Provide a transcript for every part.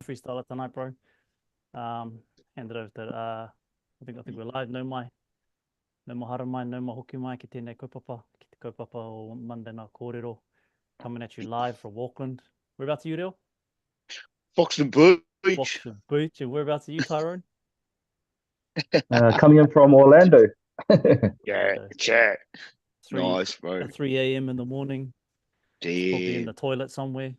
freestyler tonight, bro. Hand it over to I think we're live. No mai, no more hara mai, no more hoki mai, ki tēnei kaupapa, ki te kaupapa o Monday Night Kōrero, coming at you live from Auckland. Whereabouts are you, Reo? Foxton Beach. Boxing Beach. And whereabouts are you, Tyrone? Coming in from Orlando. Yeah, chat. 3, Nice, bro. At 3 a.m. in the morning. It's probably in the toilet somewhere,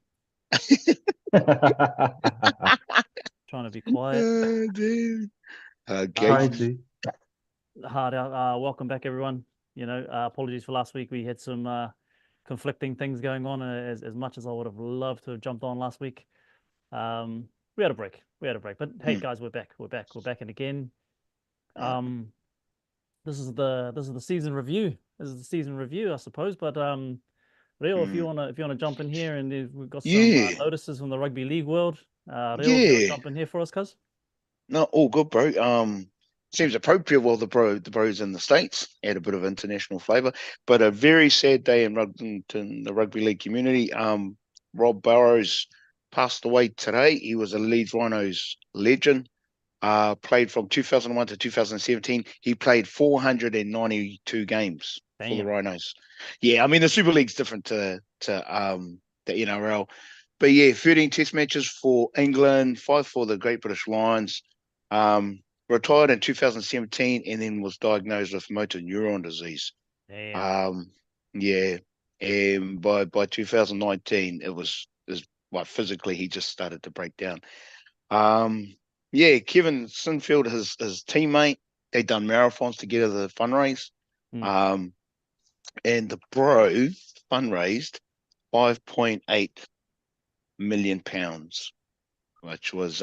trying to be quiet. Dude. Trying to. Hard out. Welcome back, everyone. Apologies for last week. We had some conflicting things going on. As much as I would have loved to have jumped on last week, we had a break. But hey, guys, we're back. We're back, and again, this is the season review. This is the season review, I suppose. But Reo, if you wanna jump in here, and we've got some notices from the rugby league world. Reo, if you wanna jump in here for us, cuz. No, all good, bro. Seems appropriate while the bros in the States add a bit of international flavour. But a very sad day in the rugby league community. Rob Burrows passed away today. He was a Leeds Rhinos legend. Played from 2001 to 2017. He played 492 games for the Rhinos. Yeah, I mean the Super League's different to the NRL. But yeah, 13 test matches for England, 5 for the Great British Lions. Retired in 2017 and then was diagnosed with motor neuron disease. Damn. Yeah. And by 2019 it was like physically he just started to break down. Yeah, Kevin Sinfield, his teammate, they done marathons together, the fundraise. And the bro fundraised £5.8 million, which was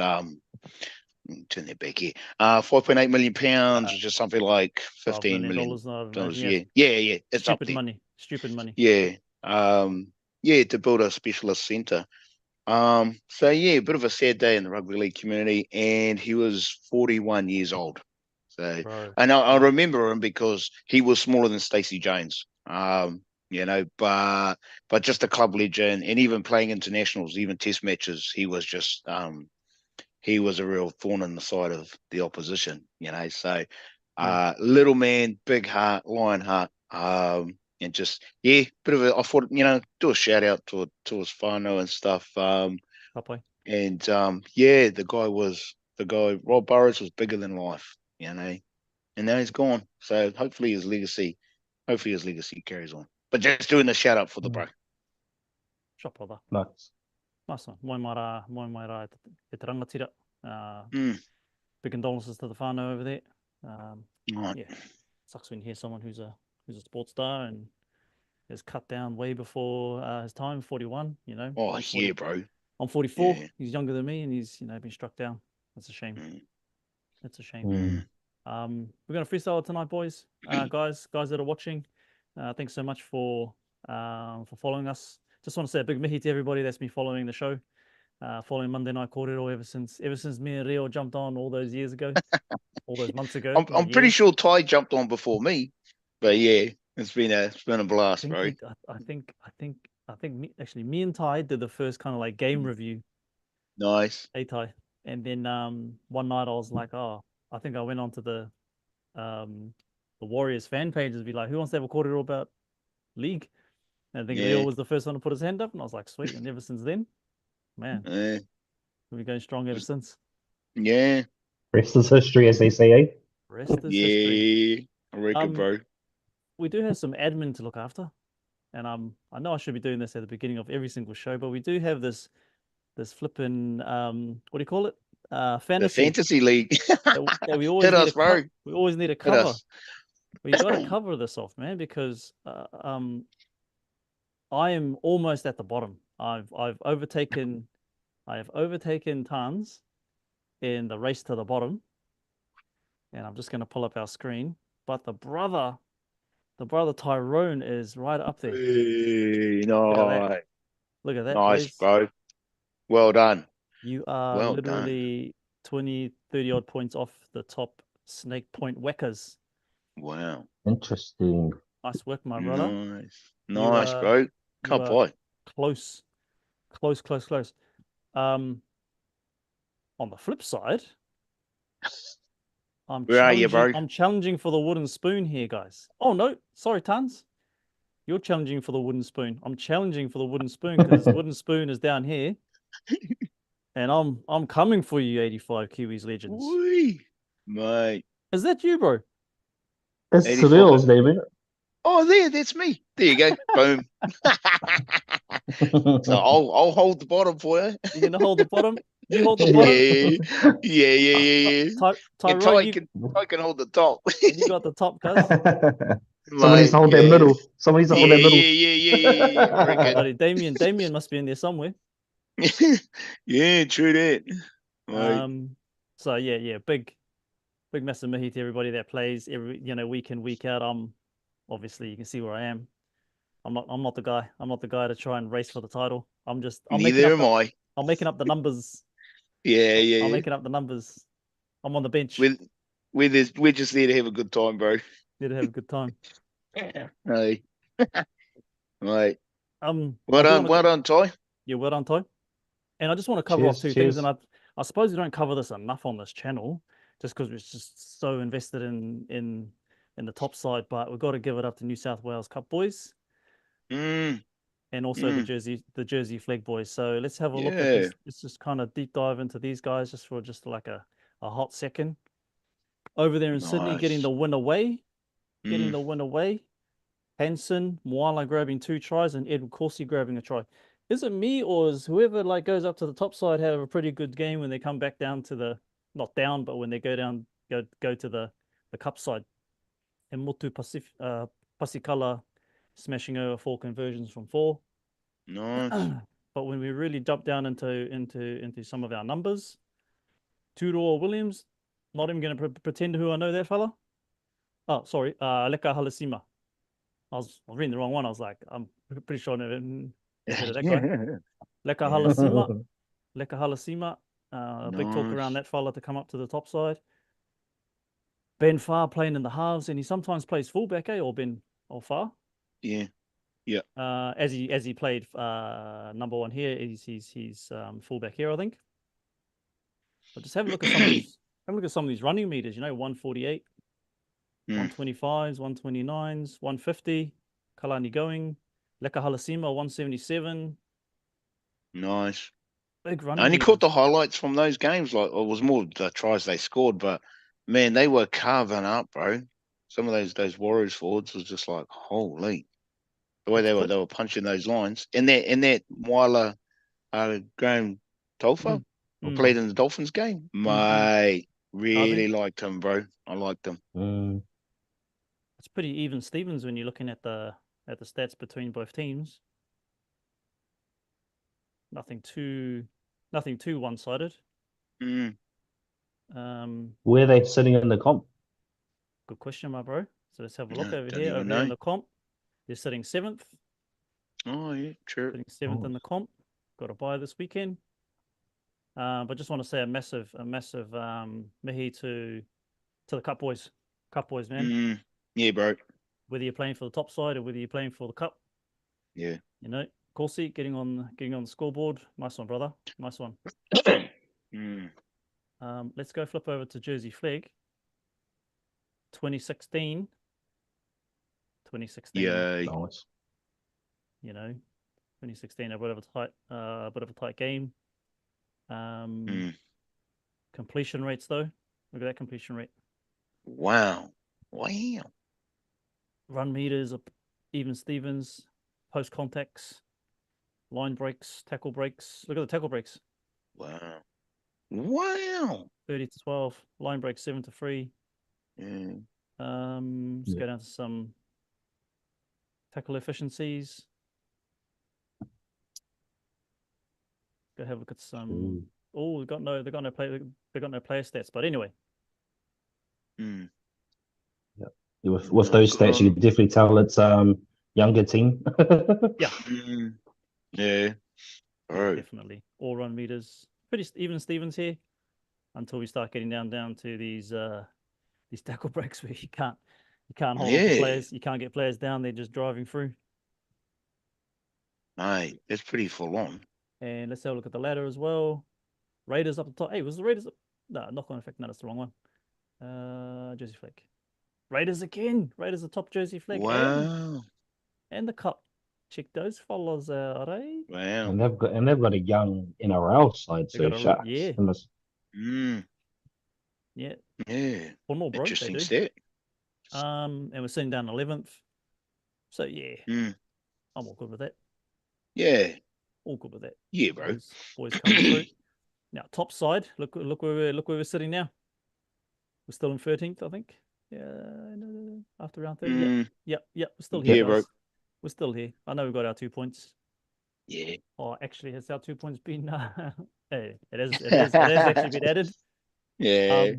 turn that back here. £5.8 million, which is something like $15 million. Yeah. It's stupid money. Yeah. To build a specialist centre. So yeah, a bit of a sad day in the rugby league community, and he was 41 years old. So, and I remember him because he was smaller than Stacey Jones. But just a club legend, and even playing internationals, even test matches, he was just he was a real thorn in the side of the opposition. So little man, big heart, lion heart. And just bit of a. I thought do a shout out to his whānau and stuff. And the guy Rob Burrows was bigger than life, and now he's gone. So hopefully his legacy carries on. But just doing the shout out for the bro. Shoppada. Nice. Nice one. Moi mai rā e te rangatira. Big condolences to the whānau over there. Yeah, sucks when you hear someone who's a sports star and is cut down way before his time, 41, Oh, yeah, bro. I'm 44. Yeah. He's younger than me, and he's, been struck down. That's a shame. That's a shame. We're going to freestyle it tonight, boys. Guys that are watching, thanks so much for following us. Just want to say a big mihi to everybody that's been following the show, following Monday Night Kōrero ever since me and Reo jumped on all those years ago, all those months ago. I'm pretty sure Ty jumped on before me, but yeah. It's been a blast, bro. I think me and Ty did the first kind of like game review. Nice. Hey Ty, and then one night I was like, I think I went onto the Warriors fan pages to be like, who wants to have a Kōrero about league? And I think Leo was the first one to put his hand up, and I was like, sweet. And ever since then, man, we've been going strong ever since. Yeah. Rest is history, as they say, eh? Rest is history. I reckon, bro. We do have some admin to look after, and I know I should be doing this at the beginning of every single show, but we do have this flipping what do you call it? The fantasy league. that we always need bro. We always need a cover. We got to cover this off, man, because I am almost at the bottom. I have overtaken Tans in the race to the bottom, and I'm just going to pull up our screen. But the brother Tyrone is right up there. Nice. Look at that. Nice, bro. Well done. You are literally 20, 30 odd points off the top snake point whackers. Wow. Interesting. Nice work, my brother. Nice, bro. Can't fight. Close. On the flip side, Where are you, bro? I'm challenging for the wooden spoon here, guys. Oh no, sorry, Tans. You're challenging for the wooden spoon. I'm challenging for the wooden spoon because the wooden spoon is down here. And I'm coming for you, 85 Kiwis legends. Wee, mate. Is that you, bro? It's 85. Surreal's name, isn't Oh, that's me. There you go. Boom. So I'll hold the bottom for you. You're gonna hold the bottom. You hold the it? bottom. Yeah. And Tyrone, Ty can hold the top. you got the top, guys. Someone needs to hold that middle. Someone needs to hold that middle. Yeah. Reckon. Buddy, Damien must be in there somewhere. Yeah, true that. Right. So yeah, big massive mihi to everybody that plays week in, week out. Obviously you can see where I am. I'm not the guy. I'm not the guy to try and race for the title. Neither am I. I'm making up the numbers. Yeah. I'm making up the numbers. I'm on the bench. We're just there to have a good time, bro. There to have a good time. Hey. Right. Well done, Ty. Yeah, well done, Ty. And I just want to cover off two things, and I suppose we don't cover this enough on this channel, just because we're just so invested in the top side. But we've got to give it up to New South Wales Cup boys, and also the Jersey Flag boys. So let's have a look at this. Let's just kind of deep dive into these guys just for like a hot second. Over there in Sydney, getting the win away. Hansen, Moala grabbing 2 tries, and Edward Corsi grabbing a try. Is it me, or is whoever goes up to the top side have a pretty good game when they come back down to the not down, but when they go down go to the cup side? And Motu Pasikala smashing over 4 conversions from 4. Nice. But when we really jump down into some of our numbers, Turoa Williams, not even going to pretend who I know that fella. Oh, sorry, Leka Halasima. I was reading the wrong one. I was like, I'm pretty sure I never heard of that guy. Leka Halasima. Big talk around that fella to come up to the top side. Ben Farr playing in the halves, and he sometimes plays fullback, or Ben Far. Yeah. As he played number 1 here, he's fullback here, I think. But just have a look at some of these running meters. 148. 125s, 129s, 150. Kalani going. Leka Halasima, 177. Nice. Big running. I only caught the highlights from those games. Like, it was more the tries they scored, but man, they were carving up, bro. Some of those Warriors forwards was just like, holy, the way they were punching those lines. And that Moala Graham Tolfa who played in the Dolphins game, mate, really liked him, bro. I liked him. It's pretty even Stevens when you're looking at the stats between both teams. Nothing too one-sided. Where are they sitting in the comp? Good question, my bro. So let's have a look over here in the comp. They're sitting 7th. Oh yeah, true. Sitting 7th in the comp. Got a bye this weekend. But just want to say a massive mihi to the Cup boys. Cup boys, man. Yeah, bro. Whether you're playing for the top side or whether you're playing for the Cup. Yeah. Corsi getting on the scoreboard. Nice one, brother. Nice one. Let's go flip over to Jersey Flag. 2016. Yeah. Nice. 2016, a bit of a tight game. Completion rates though. Look at that completion rate. Wow. Run meters, even Stevens, post contacts, line breaks, tackle breaks. Look at the tackle breaks. Wow. 30-12, line breaks 7-3. Let's go down to some tackle efficiencies. Go have a look at some. Oh, they've got no player stats. But anyway. With those stats, you can definitely tell it's younger team. Yeah. Definitely. All run meters. Pretty even Stevens here until we start getting down to these tackle breaks where you can't hold on to players. You can't get players down. They're just driving through. Mate, that's pretty full on. And let's have a look at the ladder as well. Raiders up the top. Hey, was the Raiders? No, knock-on effect. No, that's the wrong one. Jersey flag. Raiders again. Raiders the top jersey flag. Wow. And the cup. Check those fellas out, eh? Wow. And they've got a young NRL side, They so got a Sharks. yeah. Yeah. Yeah. One more, bro. Interesting stat. And we're sitting down 11th. So yeah. I'm all good with that. Yeah. All good with that. Yeah, bro. Boys coming through. Now, top side. Look where we're sitting now. We're still in 13th, I think. Yeah, after round 30. Yep. We're still here, guys. Bro. We're still here. I know we've got our 2 points. Yeah. Oh, actually, has our 2 points been? Hey, it has actually been added. Yeah.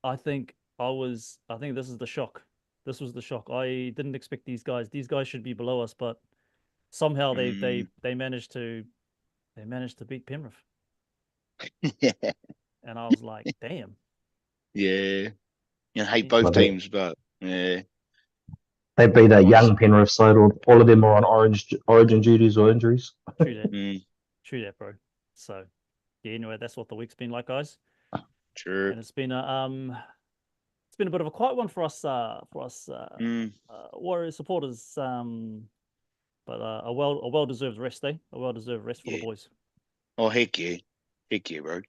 I think this is the shock. This was the shock. I didn't expect these guys. These guys should be below us, but somehow they managed to beat Penrith. Yeah. And I was like, damn. Yeah. I hate both teams, but yeah. They beat a young Penrith side. All of them are on origin duties or injuries. True that. True that, bro. So yeah, anyway, that's what the week's been like, guys. True. And it's been a bit of a quiet one for us Warriors supporters. But a well deserved rest, eh? A well deserved rest for the boys. Oh heck yeah, bro.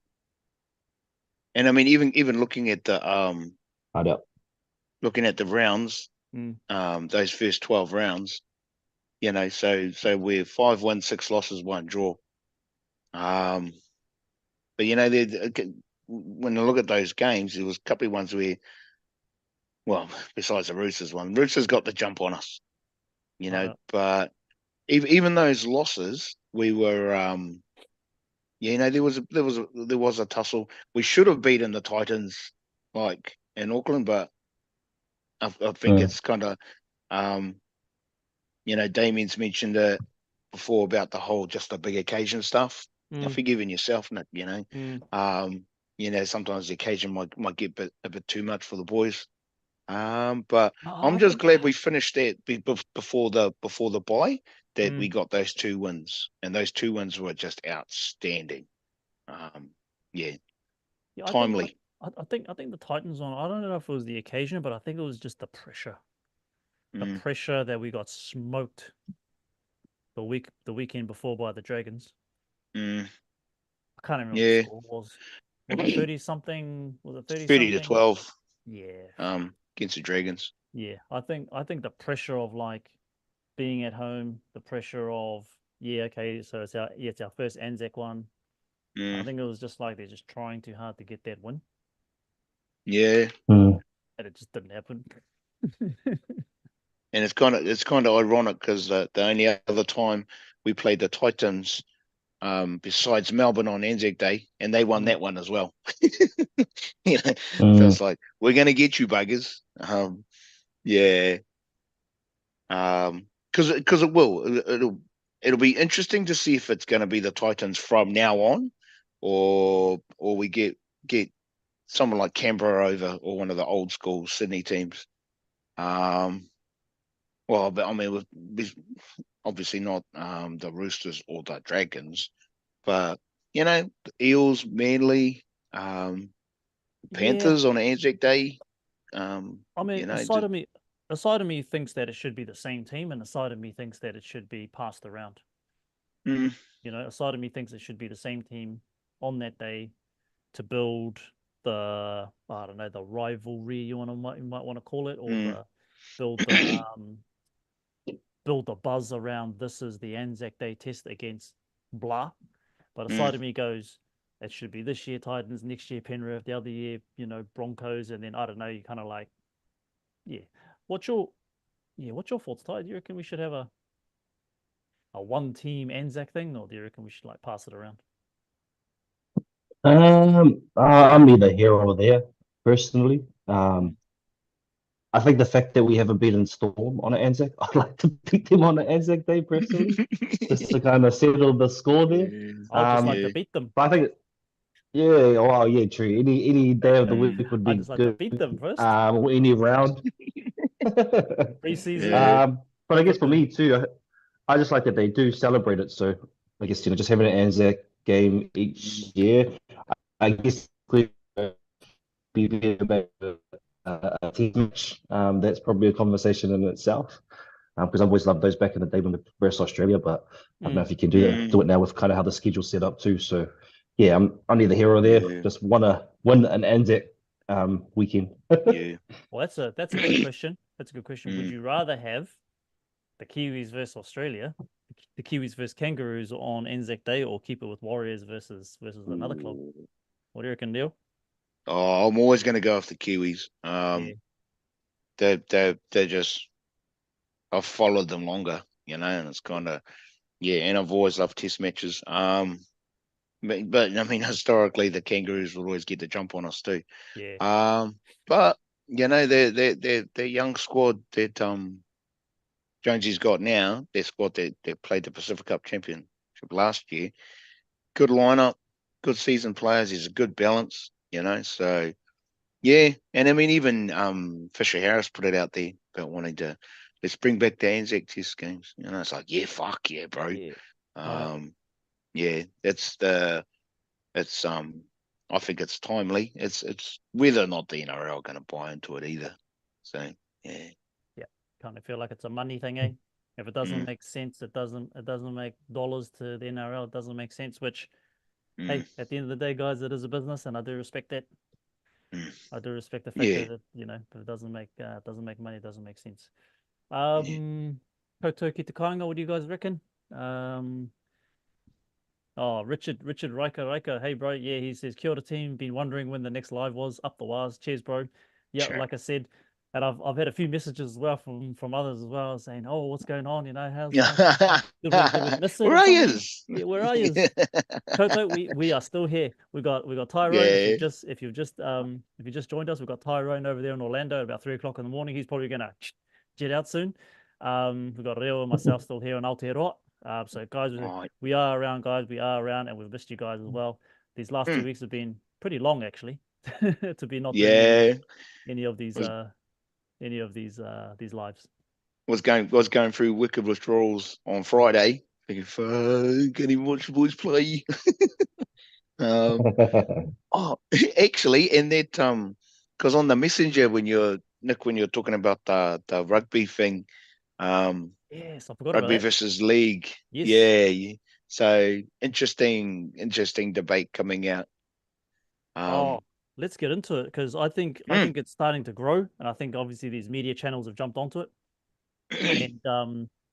And I mean, even looking at the rounds, those first 12 rounds, you know, so we're 5 wins, 6 losses, 1 draw. But you know, when I look at those games, there was a couple of ones where, well, besides the Roosters one, Roosters got the jump on us, you know. But even those losses, we were, you know, there was a tussle. We should have beaten the Titans, like in Auckland, but I think it's kind of, you know, Damien's mentioned it before about the whole just a big occasion stuff. Now, forgiving yourself, you know, you know, sometimes the occasion might get a bit too much for the boys. But I'm just glad we finished that before the bye, that we got those 2 wins, and those 2 wins were just outstanding. Yeah, timely. I think the Titans one. I don't know if it was the occasion, but I think it was just the pressure. The pressure that we got smoked the weekend before by the Dragons. I can't remember what the score was. Was it 30 something? Was it 30 to 12? Yeah. Against the Dragons. Yeah, I think the pressure of like being at home, the pressure of so it's our first Anzac one. I think it was just like they're just trying too hard to get that win. Yeah. And it just didn't happen. And it's kind of ironic because the only other time we played the Titans, besides Melbourne on Anzac Day, and they won that one as well. You know, so it's like, we're going to get you buggers. Yeah. Because it'll be interesting to see if it's going to be the Titans from now on, or we get someone like Canberra over, or one of the old school Sydney teams. Well, but I mean, obviously not the Roosters or the Dragons, but you know, the Eels, Manly, Panthers on Anzac Day. I mean, you know, a side of me thinks that it should be the same team, and a side of me thinks that it should be passed around. You know, a side of me thinks it should be the same team on that day to build the rivalry you might want to call it, or build the buzz around this is the Anzac Day test against blah. But a side of me goes, it should be this year Titans, next year Penrith, the other year, you know, Broncos, and then I don't know, you kind of like, What's your thoughts, Ty? Do you reckon we should have a one team Anzac thing, or do you reckon we should like pass it around? I'm neither here or there personally. I think the fact that we haven't beaten Storm on an Anzac, I'd like to beat them on an Anzac Day personally, just to kind of settle the score there. I'd just like to beat them. But I think, true. Any day of the week would be I'd just like good. to beat them first. Any round. Preseason. But I guess for me too, I just like that they do celebrate it. So I guess, you know, just having an Anzac game each year. I guess we be about a team match. That's probably a conversation in itself. Because I've always loved those back in the day when we versus Australia, but I don't know if you can do it now with kind of how the schedule's set up too. So yeah, I'm neither here or there. Yeah. Just wanna win an Anzac weekend. Yeah. Well, that's a good question. That's a good question. Would Mm. you rather have the Kiwis versus Australia, the Kiwis versus Kangaroos on Anzac Day, or keep it with Warriors versus another club? Ooh. What do you reckon, Neil? Oh, I'm always going to go off the Kiwis. Yeah. They're just, I've followed them longer, and it's kind of, yeah. And I've always loved Test matches. But I mean, historically, the Kangaroos would always get the jump on us too. Yeah. But their young squad that Jonesy's got now, their squad that played the Pacific Cup Championship last year, good lineup, good seasoned players. There's a good balance, So yeah, and I mean, even Fisher Harris put it out there about wanting to let's bring back the Anzac Test games. It's like, yeah, fuck yeah, bro. Yeah. Yeah, it's I think it's timely. It's whether or not the NRL are going to buy into it either. So yeah. Yeah. Kind of feel like it's a money thing, eh? If it doesn't make sense, it doesn't make dollars to the NRL. It doesn't make sense. Which, hey, at the end of the day, guys, it is a business, and I do respect that. I do respect the fact that if it doesn't make money, it doesn't make sense. Koto ki te kāinga, what do you guys reckon? Oh, Richard Riker. Hey, bro. Yeah, he says, Kia ora team. Been wondering when the next live was. Up the wires. Cheers, bro. Yeah, Sure. like I said, and I've had a few messages as well from others as well saying, oh, what's going on? How's did we miss it Where or are something? you? Yeah, where are you? Koto, we are still here. We got Tyrone. Yeah. If you've just joined us, we've got Tyrone over there in Orlando at about 3 o'clock in the morning. He's probably gonna jet out soon. We've got Reo and myself still here in Aotearoa. So guys, we are around, guys. We are around, and we've missed you guys as well. These last 2 weeks have been pretty long, actually, to be not doing any of these lives. Was going through wicked withdrawals on Friday. Thinking, fuck, can't even watch the boys play. Actually, and that because on the messenger when you're talking about the rugby thing, yes, I forgot rugby about that. versus league. Yes. Yeah. So interesting debate coming out. Let's get into it because I think it's starting to grow, and I think obviously these media channels have jumped onto it, and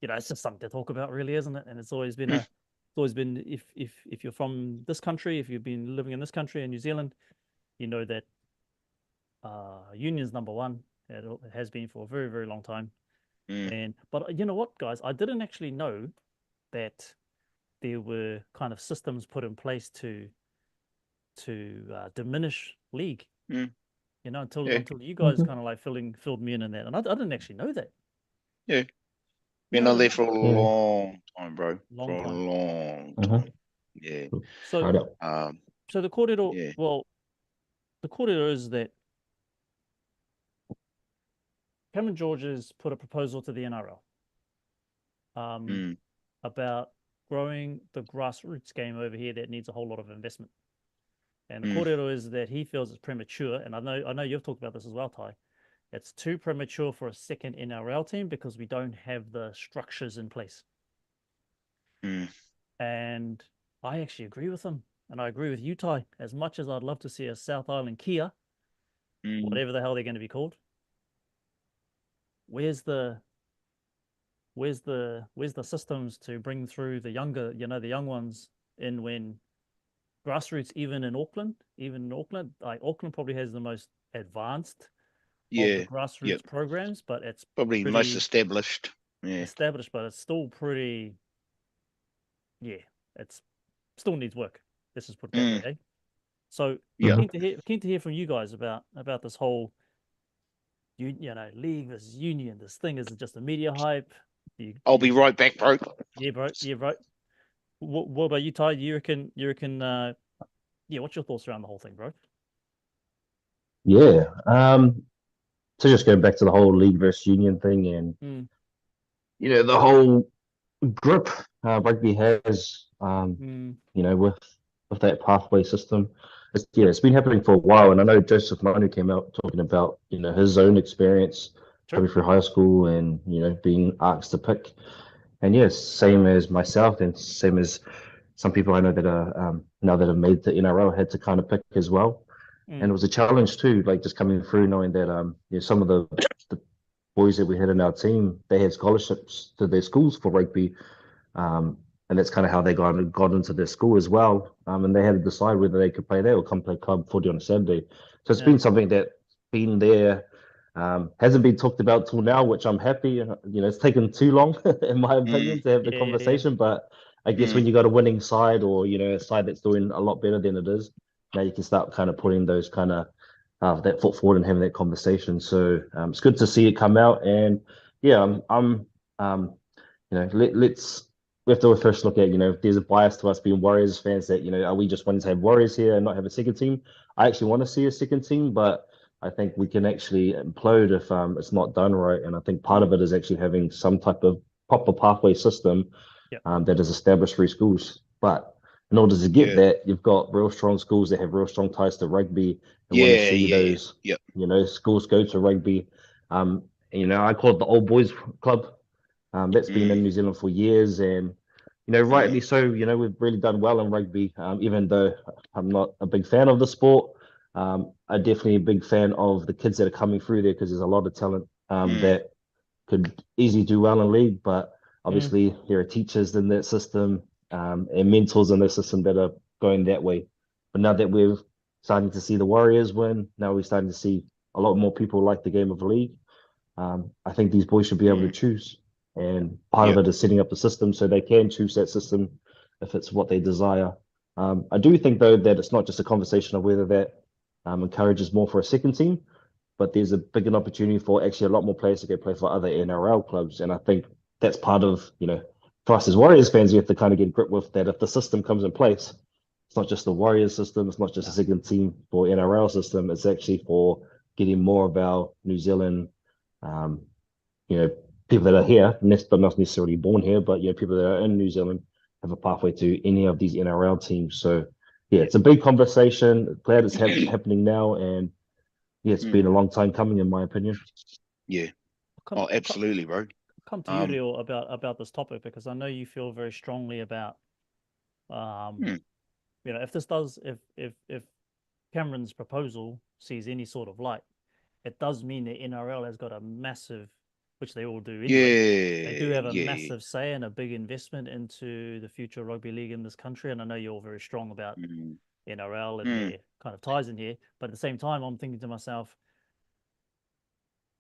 it's just something to talk about, really, isn't it? And it's always been if you're from this country, if you've been living in this country in New Zealand, you know that union's number one. It has been for a very, very long time. But you know what, guys, I didn't actually know that there were kind of systems put in place to diminish league. Until you guys kind of like filled me in that, and I didn't actually know that. Yeah, been on there for a long time, bro. Long time. Yeah. So the Kōrero, well, the Kōrero is that Cameron George has put a proposal to the NRL about growing the grassroots game over here that needs a whole lot of investment. And the Kōrero is that he feels it's premature, and I know you've talked about this as well, Ty. It's too premature for a second NRL team because we don't have the structures in place. And I actually agree with him, and I agree with you, Ty. As much as I'd love to see a South Island Kia, whatever the hell they're going to be called, where's the systems to bring through the younger, the young ones in when grassroots, even in Auckland, like Auckland probably has the most advanced of the grassroots programs, but it's probably most established. Established, but it's still pretty. Yeah, it's still needs work. Let's just put it that way. Eh? So keen to hear from you guys about this whole league versus union. This thing is just a media hype. I'll be right back, bro. Yeah, bro. What about you, Ty? You reckon? What's your thoughts around the whole thing, bro? Yeah. So just going back to the whole league versus union thing, and the whole grip rugby has, with of that pathway system. It's been happening for a while, and I know Joseph Manu came out talking about his own experience coming through high school and being asked to pick. And yes, same as myself, and same as some people I know that are now that have made the NRL had to kind of pick as well. And it was a challenge too, like just coming through knowing that some of the boys that we had in our team, they had scholarships to their schools for rugby. And that's kind of how they got into their school as well. And they had to decide whether they could play there or come play club footy on a Saturday. So it's been something that been there, hasn't been talked about till now, which I'm happy. It's taken too long, in my opinion, to have the conversation. But I guess when you got a winning side or a side that's doing a lot better than it is, now you can start kind of putting those kind of that foot forward and having that conversation. So it's good to see it come out. And yeah, let's we have to first look at, if there's a bias to us being Warriors fans that, are we just wanting to have Warriors here and not have a second team? I actually want to see a second team, but I think we can actually implode if it's not done right. And I think part of it is actually having some type of proper pathway system that is established through schools. But in order to get that, you've got real strong schools that have real strong ties to rugby and want to see those, schools go to rugby. I call it the old boys club. That's been in New Zealand for years, and rightly so. We've really done well in rugby, even though I'm not a big fan of the sport. I'm definitely a big fan of the kids that are coming through there because there's a lot of talent that could easily do well in league. But obviously, there are teachers in that system and mentors in that system that are going that way. But now that we're starting to see the Warriors win, now we're starting to see a lot more people like the game of league. I think these boys should be able to choose. And part of it is setting up the system so they can choose that system if it's what they desire. I do think, though, that it's not just a conversation of whether that encourages more for a second team, but there's a bigger opportunity for actually a lot more players to go play for other NRL clubs. And I think that's part of, for us as Warriors fans, we have to kind of get grip with that. If the system comes in place, it's not just the Warriors system, it's not just a second team for NRL system, it's actually for getting more of our New Zealand people that are here, but not necessarily born here, but people that are in New Zealand have a pathway to any of these NRL teams. So it's a big conversation. Glad it's happening now, and it's been a long time coming, in my opinion. Yeah. Absolutely, bro. Come to you, Leo, about this topic because I know you feel very strongly about, if this does, if Cameron's proposal sees any sort of light, it does mean the NRL has got a massive, which they all do anyway. They do have a massive say and a big investment into the future of rugby league in this country. And I know you're very strong about NRL and their kind of ties in here. But at the same time, I'm thinking to myself,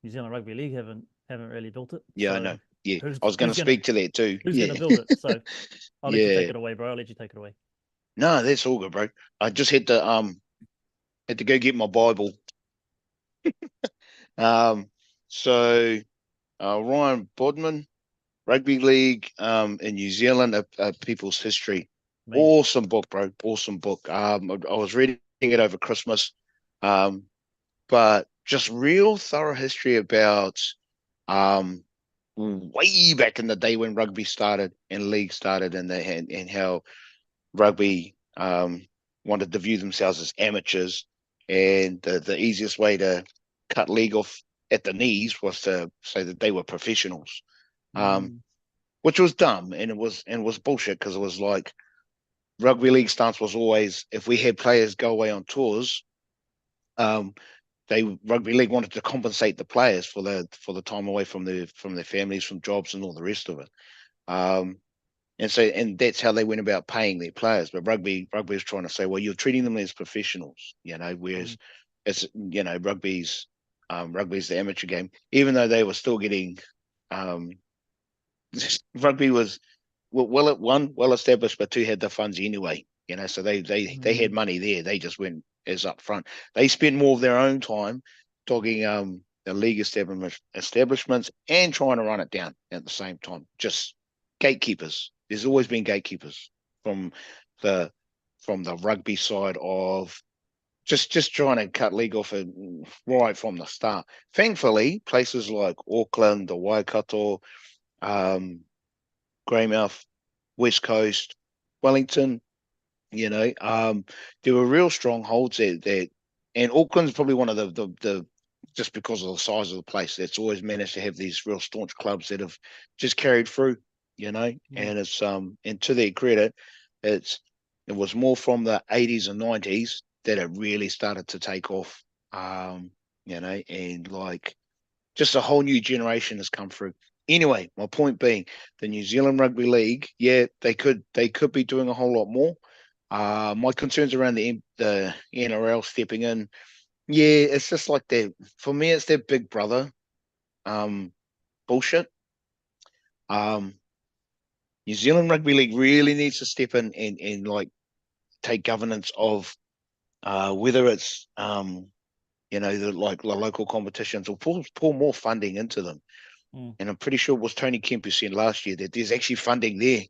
New Zealand Rugby League haven't really built it. Yeah, so I know. Yeah, I was going to speak to that too. Who's going to build it? So I'll let you take it away, bro. I'll let you take it away. No, that's all good, bro. I just had to go get my Bible. So Ryan Bodman, Rugby League in New Zealand, a People's History. Amazing. Awesome book, bro. Awesome book. I was reading it over Christmas, but just real thorough history about way back in the day when rugby started and league started, and how rugby wanted to view themselves as amateurs, and the easiest way to cut league off at the knees was to say that they were professionals, which was dumb, and it was bullshit, because it was like rugby league stance was always, if we had players go away on tours, rugby league wanted to compensate the players for the time away from their families, from jobs, and all the rest of it. And that's how they went about paying their players. But rugby is trying to say, well, you're treating them as professionals, whereas it's rugby's the amateur game, even though they were still getting rugby was well established, but two, had the funds anyway, so they had money there. They just went as up front. They spent more of their own time dogging the league establishments and trying to run it down at the same time. Just gatekeepers. There's always been gatekeepers from the rugby side of just trying to cut league off right from the start. Thankfully, places like Auckland, the Waikato, Greymouth, West Coast, Wellington, You know, there were real strongholds that, and Auckland's probably one of the just because of the size of the place, that's always managed to have these real staunch clubs that have just carried through. You know, and it's and to their credit, it was more from the 80s and 90s that it really started to take off. You know, and like just a whole new generation has come through. Anyway, my point being, the New Zealand Rugby League, yeah, they could be doing a whole lot more. My concerns around the NRL stepping in, yeah, it's just like that. For me, it's their big brother bullshit. New Zealand Rugby League really needs to step in and like take governance of whether it's like the local competitions, or pour more funding into them. And I'm pretty sure it was Tony Kemp who said last year that there's actually funding there.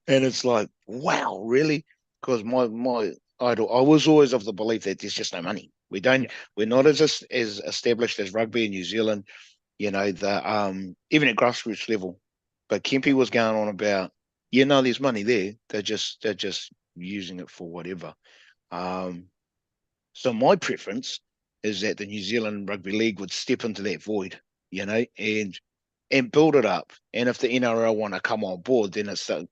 And it's like, wow, really? Because my idol, I was always of the belief that there's just no money. We're not as established as rugby in New Zealand, you know, even at grassroots level. But Kempy was going on about, there's money there. They're just using it for whatever. So my preference is that the New Zealand Rugby League would step into that void, and build it up. And if the NRL want to come on board, then it's the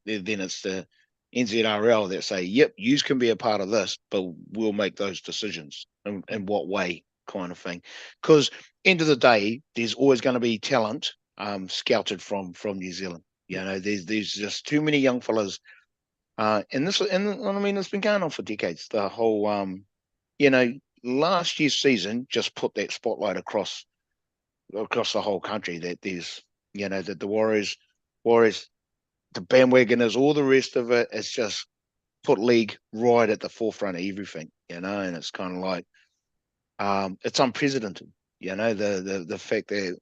NZRL that say, yep, you can be a part of this, but we'll make those decisions in what way, kind of thing. Because end of the day, there's always going to be talent scouted from New Zealand. You know, there's just too many young fellas. And I mean, it's been going on for decades. The whole last year's season just put that spotlight across the whole country, that there's, that the Warriors, the bandwagoners, all the rest of it, it's just put league right at the forefront of everything, and it's kind of like, it's unprecedented, the fact that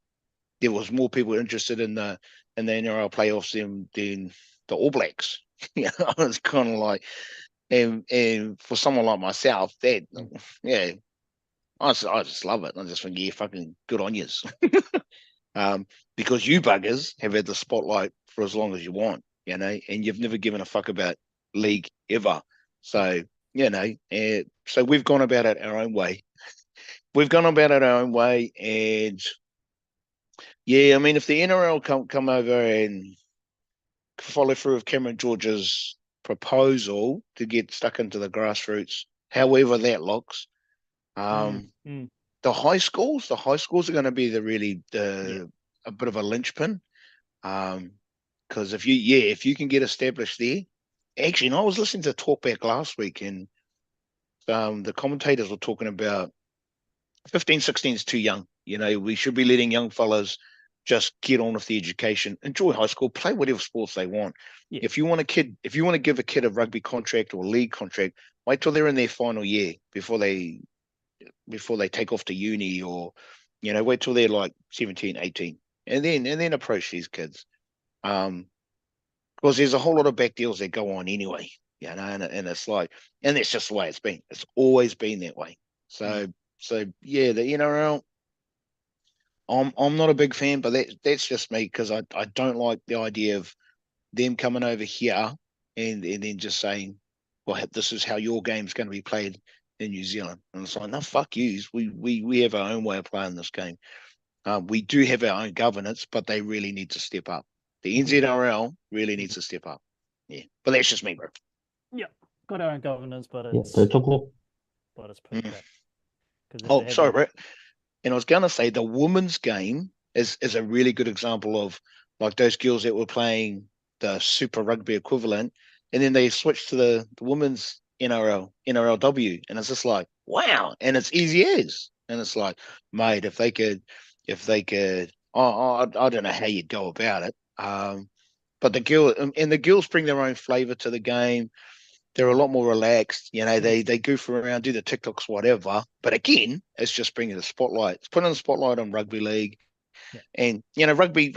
there was more people interested in the NRL playoffs than the All Blacks. It's kind of like, and for someone like myself, that, yeah, I just love it. I just think, yeah, fucking good on yous. Because you buggers have had the spotlight for as long as you want, and you've never given a fuck about league ever. So, so we've gone about it our own way. And yeah, I mean, if the NRL come over and follow through with Cameron George's proposal to get stuck into the grassroots, however that looks, the high schools are going to be a bit of a linchpin, because if you can get established there. Actually, I was listening to Talkback last week, and the commentators were talking about 15, 16 is too young. We should be letting young fellas just get on with the education, enjoy high school, play whatever sports they want. Yeah. If you want to give a kid a rugby contract or a league contract, wait till they're in their final year before they take off to uni, or wait till they're like 17, 18, and then approach these kids, because there's a whole lot of back deals that go on anyway, and it's like, and that's just the way it's been. It's always been that way. So yeah, the NRL, I'm not a big fan, but that's just me, because I don't like the idea of them coming over here and then just saying, well, this is how your game's going to be played in New Zealand. And it's like, no, fuck yous. We have our own way of playing this game. We do have our own governance, but they really need to step up. The NZRL really needs to step up. Yeah, but that's just me, bro. Yeah, got our own governance, but it's pretty crap. Oh, sorry, bro. And I was going to say, the women's game is a really good example of, like, those girls that were playing the Super Rugby equivalent, and then they switched to the women's NRLW, and it's just like, wow, and it's easy as, and it's like, mate, if they could, I don't know how you'd go about it, but the girls bring their own flavor to the game. They're a lot more relaxed, they goof around, do the TikToks, whatever. But again, it's just bringing the spotlight. It's putting the spotlight on rugby league. Yeah. And, rugby,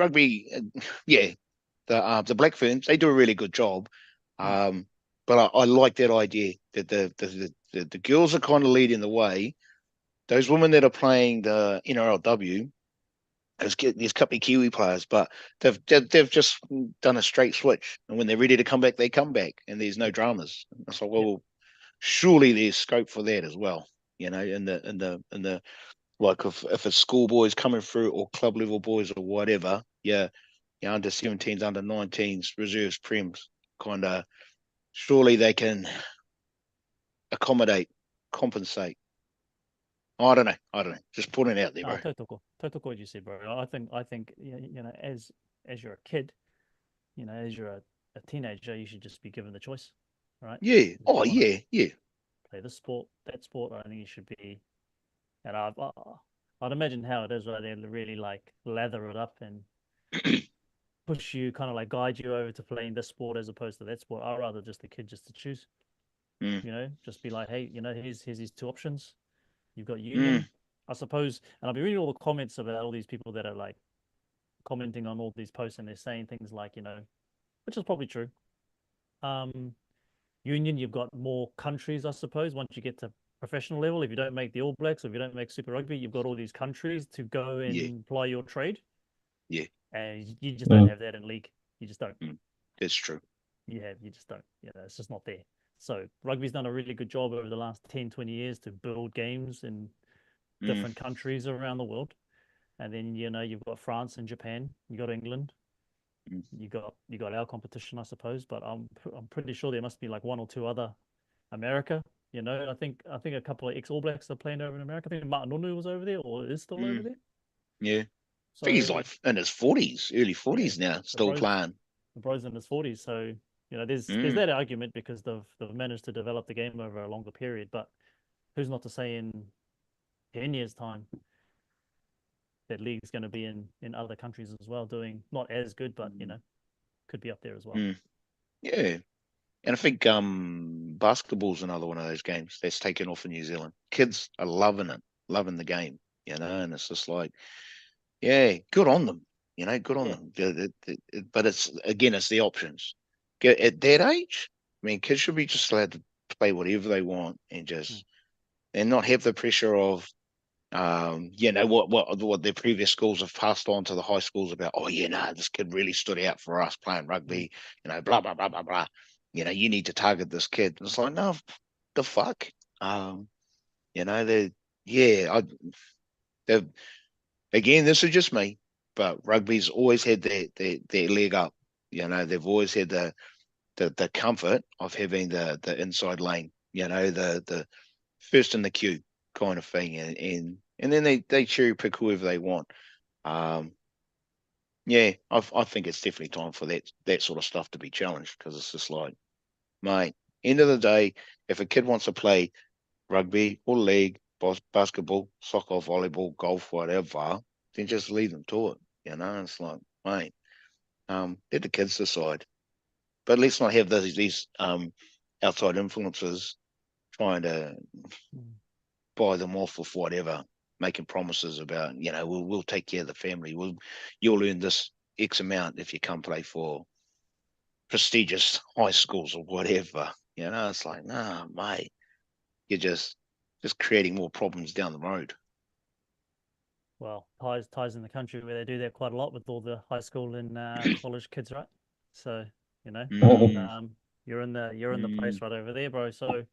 the Black Ferns, they do a really good job. But I like that idea that the girls are kind of leading the way. Those women that are playing the NRLW, Because there's a couple of Kiwi players, but they've just done a straight switch, and when they're ready to come back, they come back, and there's no dramas. It's like, well, surely there's scope for that as well, in the like if it's schoolboys coming through or club level boys or whatever, under 17s, under 19s, reserves, prems, kind of. Surely they can accommodate, compensate. I don't know. Just putting it out there, bro. Tautoko what you said, bro. I think as you're a kid, as you're a teenager, you should just be given the choice, right? Yeah. Oh, yeah. Play this sport, that sport. I think you should be, and I'd imagine how it is, right? They really like lather it up and push you, kind of like guide you over to playing this sport as opposed to that sport. I'd rather just the kid just to choose. Just be like, hey, here's these two options. You've got union, I suppose, and I'll be reading all the comments about all these people that are like commenting on all these posts, and they're saying things like, which is probably true. Union, you've got more countries, I suppose. Once you get to professional level, if you don't make the All Blacks, or if you don't make Super Rugby, you've got all these countries to go and ply your trade. Yeah. And you just don't have that in league. You just don't. That's true. You just don't. It's just not there. So rugby's done a really good job over the last 10, 20 years to build games in different countries around the world. And then, you've got France and Japan, you got England, you got our competition, I suppose, but I'm pretty sure there must be like one or two other. America, I think a couple of ex-All Blacks are playing over in America. I think Martin Nunu was over there, or is still over there. Yeah. So, I think he's like in his 40s, early 40s now, still playing. The bro's in his 40s, so there's that argument because they've managed to develop the game over a longer period. But who's not to say in 10 years' time that league's going to be in other countries as well, doing not as good, but could be up there as well. Yeah, and I think basketball's another one of those games that's taken off in New Zealand. Kids are loving it, loving the game, and it's just like, yeah, good on them, good on them. But it's the options. At that age, I mean, kids should be just allowed to play whatever they want and not have the pressure of what their previous schools have passed on to the high schools about, this kid really stood out for us playing rugby, blah, blah, blah, blah, blah. You need to target this kid. It's like, no, the fuck. Again, this is just me, but rugby's always had their leg up. They've always had the comfort of having the inside lane, the first in the queue kind of thing, and then they cherry pick whoever they want. I think it's definitely time for that sort of stuff to be challenged, because it's just like, mate, end of the day, if a kid wants to play rugby or league, basketball, soccer, volleyball, golf, whatever, then just leave them to it. It's like, mate, let the kids decide, but let's not have these outside influences trying to buy them off with whatever, making promises about, we'll take care of the family. You'll earn this X amount if you come play for prestigious high schools or whatever. It's like, nah, mate, you're just creating more problems down the road. Well, ties in the country where they do that quite a lot with all the high school and college kids, right? So you're in the place right over there, bro. So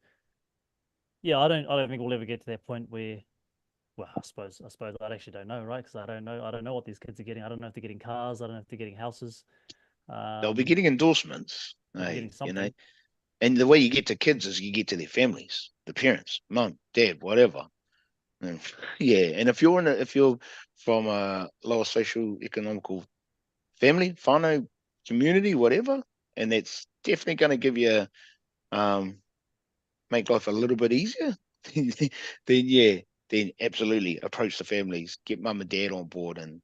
yeah, I don't think we'll ever get to that point where, well, I suppose I actually don't know, right? Because I don't know what these kids are getting. I don't know if they're getting cars. I don't know if they're getting houses. They'll be getting endorsements, getting something. And the way you get to kids is you get to their families, the parents, mum, dad, whatever. And, and if you're from a lower social economical family, whānau, community, whatever, and that's definitely going to give you make life a little bit easier, then absolutely approach the families, get mum and dad on board, and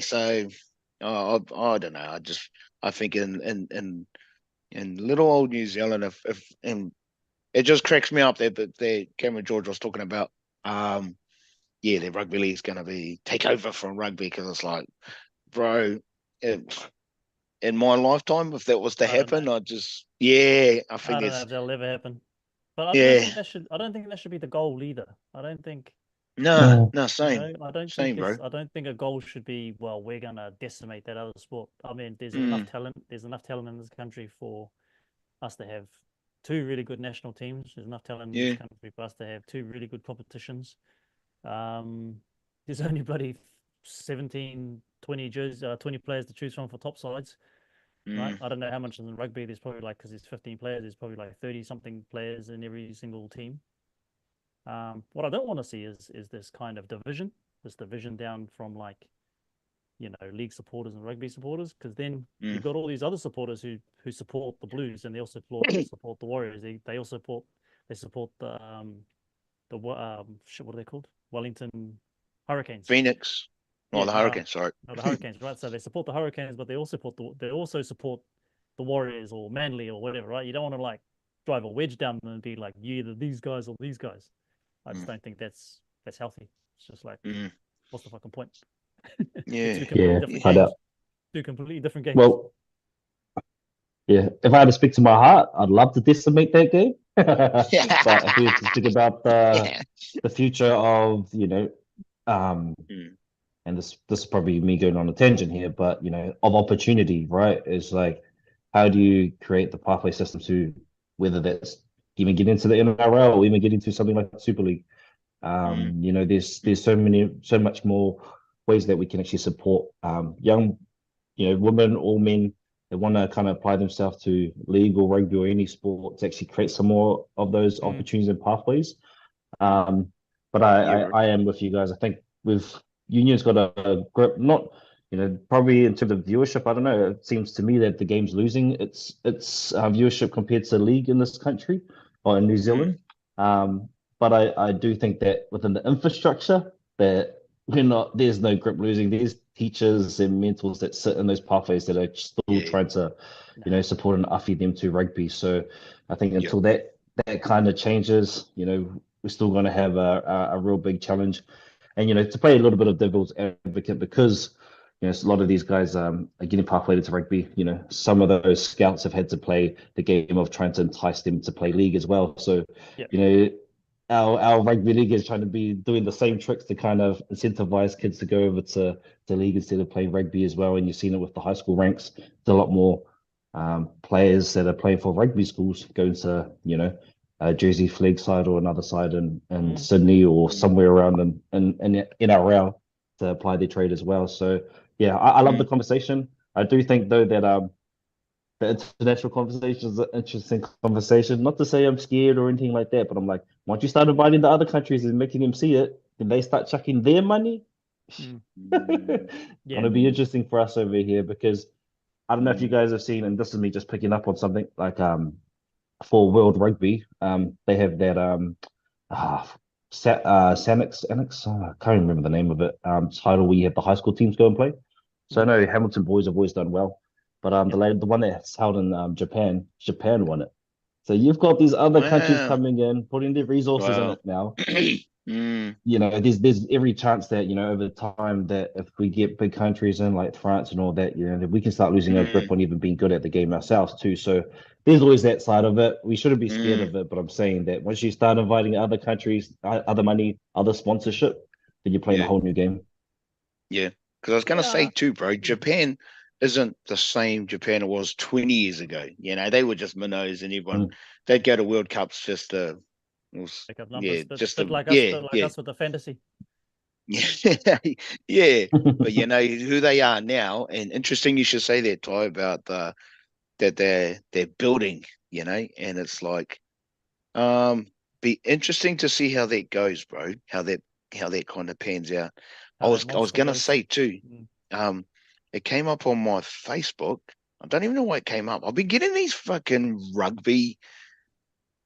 So I don't know. I think in little old New Zealand, if and it just cracks me up that Cameron George was talking about, the rugby league is going to take over from rugby, because it's like, bro, in my lifetime, if that was to happen, I think I don't know if that'll ever happen. But I don't think that should be the goal either. I don't think No, You same, know, I don't think same, bro. I don't think a goal should be, well, we're gonna decimate that other sport. I mean, there's enough Mm, talent. There's enough talent in this country for us to have two really good national teams. There's enough talent in this yeah, country for us to have two really good competitions. Um, there's only bloody 17, 20 players to choose from for top sides, right? mm, I don't know how much is in rugby. There's probably like, because there's 15 players, there's probably like 30 something players in every single team. What I don't want to see is this kind of division, this division down from like, you know, league supporters and rugby supporters, because then mm. you've got all these other supporters who support the Blues, and they also support the Warriors. They also support shit, what are they called? Wellington Hurricanes. Phoenix, oh, Yeah, the no, Hurricanes. Sorry. no, the Hurricanes, right? So they support the Hurricanes, but they also support the Warriors or Manly or whatever, right? You don't want to like drive a wedge down them and be like, you either these guys or these guys. I just Mm, don't think that's healthy. It's just like, mm, what's the fucking point? They're yeah, two completely Yeah, different I yeah. games. don't. Two completely different games. Well, yeah, if I had to speak to my heart, I'd love to decimate that game. But if we have to speak about Yeah. the future of, um, Mm, and this is probably me going on a tangent here, but of opportunity, right? Is like, how do you create the pathway system to whether that's even get into the NRL or even get into something like Super League? mm, There's so much more ways that we can actually support young, women or men that want to kind of apply themselves to league or rugby or any sport to actually create some more of those Mm, opportunities and pathways. Um, but I, yeah, I, bro. I am with you guys. I think with Union's got a grip, not, probably in terms of viewership, I don't know. It seems to me that the game's losing its viewership compared to the league in this country or in New Mm, Zealand. But I do think that within the infrastructure that there's no grip losing. There's teachers and mentors that sit in those pathways that are still yeah, trying to, nah. support and affy them to rugby. So I think yep, until that kind of changes, we're still going to have a real big challenge. And to play a little bit of devil's advocate, because a lot of these guys are getting pathwayed to rugby. Some of those scouts have had to play the game of trying to entice them to play league as well. So Yep. you know our rugby league is trying to be doing the same tricks to kind of incentivize kids to go over to league instead of playing rugby as well. And you've seen it with the high school ranks. There's a lot more players that are playing for rugby schools going to Jersey Flegg side or another side in Mm, Sydney or mm, somewhere around in NRL to apply their trade as well. So yeah, I love the mm, conversation. I do think though that the international conversation is an interesting conversation. Not to say I'm scared or anything like that, but I'm like, once you start inviting the other countries and making them see it, then they start chucking their money. mm. Yeah. Gonna be mm, interesting for us over here because I don't know if you mm, guys have seen, and this is me just picking up on something like for World Rugby, they have that ah, Sanix, I can't remember the name of it, title where you have the high school teams go and play. So I Mm, know Hamilton boys have always done well, but yep. the one that's held in Japan won it. So you've got these other countries wow, coming in, putting their resources in wow. it now. Mm, There's every chance that over time that if we get big countries in like France and all that, that we can start losing our grip mm, on even being good at the game ourselves too. So there's always that side of it. We shouldn't be scared mm, of it, but I'm saying that once you start inviting other countries, other money, other sponsorship, then you're playing a yeah, whole new game. yeah. Because I was gonna say Yeah. too, bro, Mm, Japan isn't the same Japan it was 20 years ago. They were just minnows, and everyone Mm. they'd go to World Cups just to, pick up yeah, numbers. Bit, just bit to, like us, yeah, bit like yeah, us with the fantasy. yeah, yeah. But who they are now, and interesting you should say that, Ty, about that they're building, and it's like Um, be interesting to see how that goes, bro. How that kind of pans out. I How that was I was monster gonna goes. say too. Mm, Um, it came up on my Facebook. I don't even know why it came up. I've been getting these fucking rugby.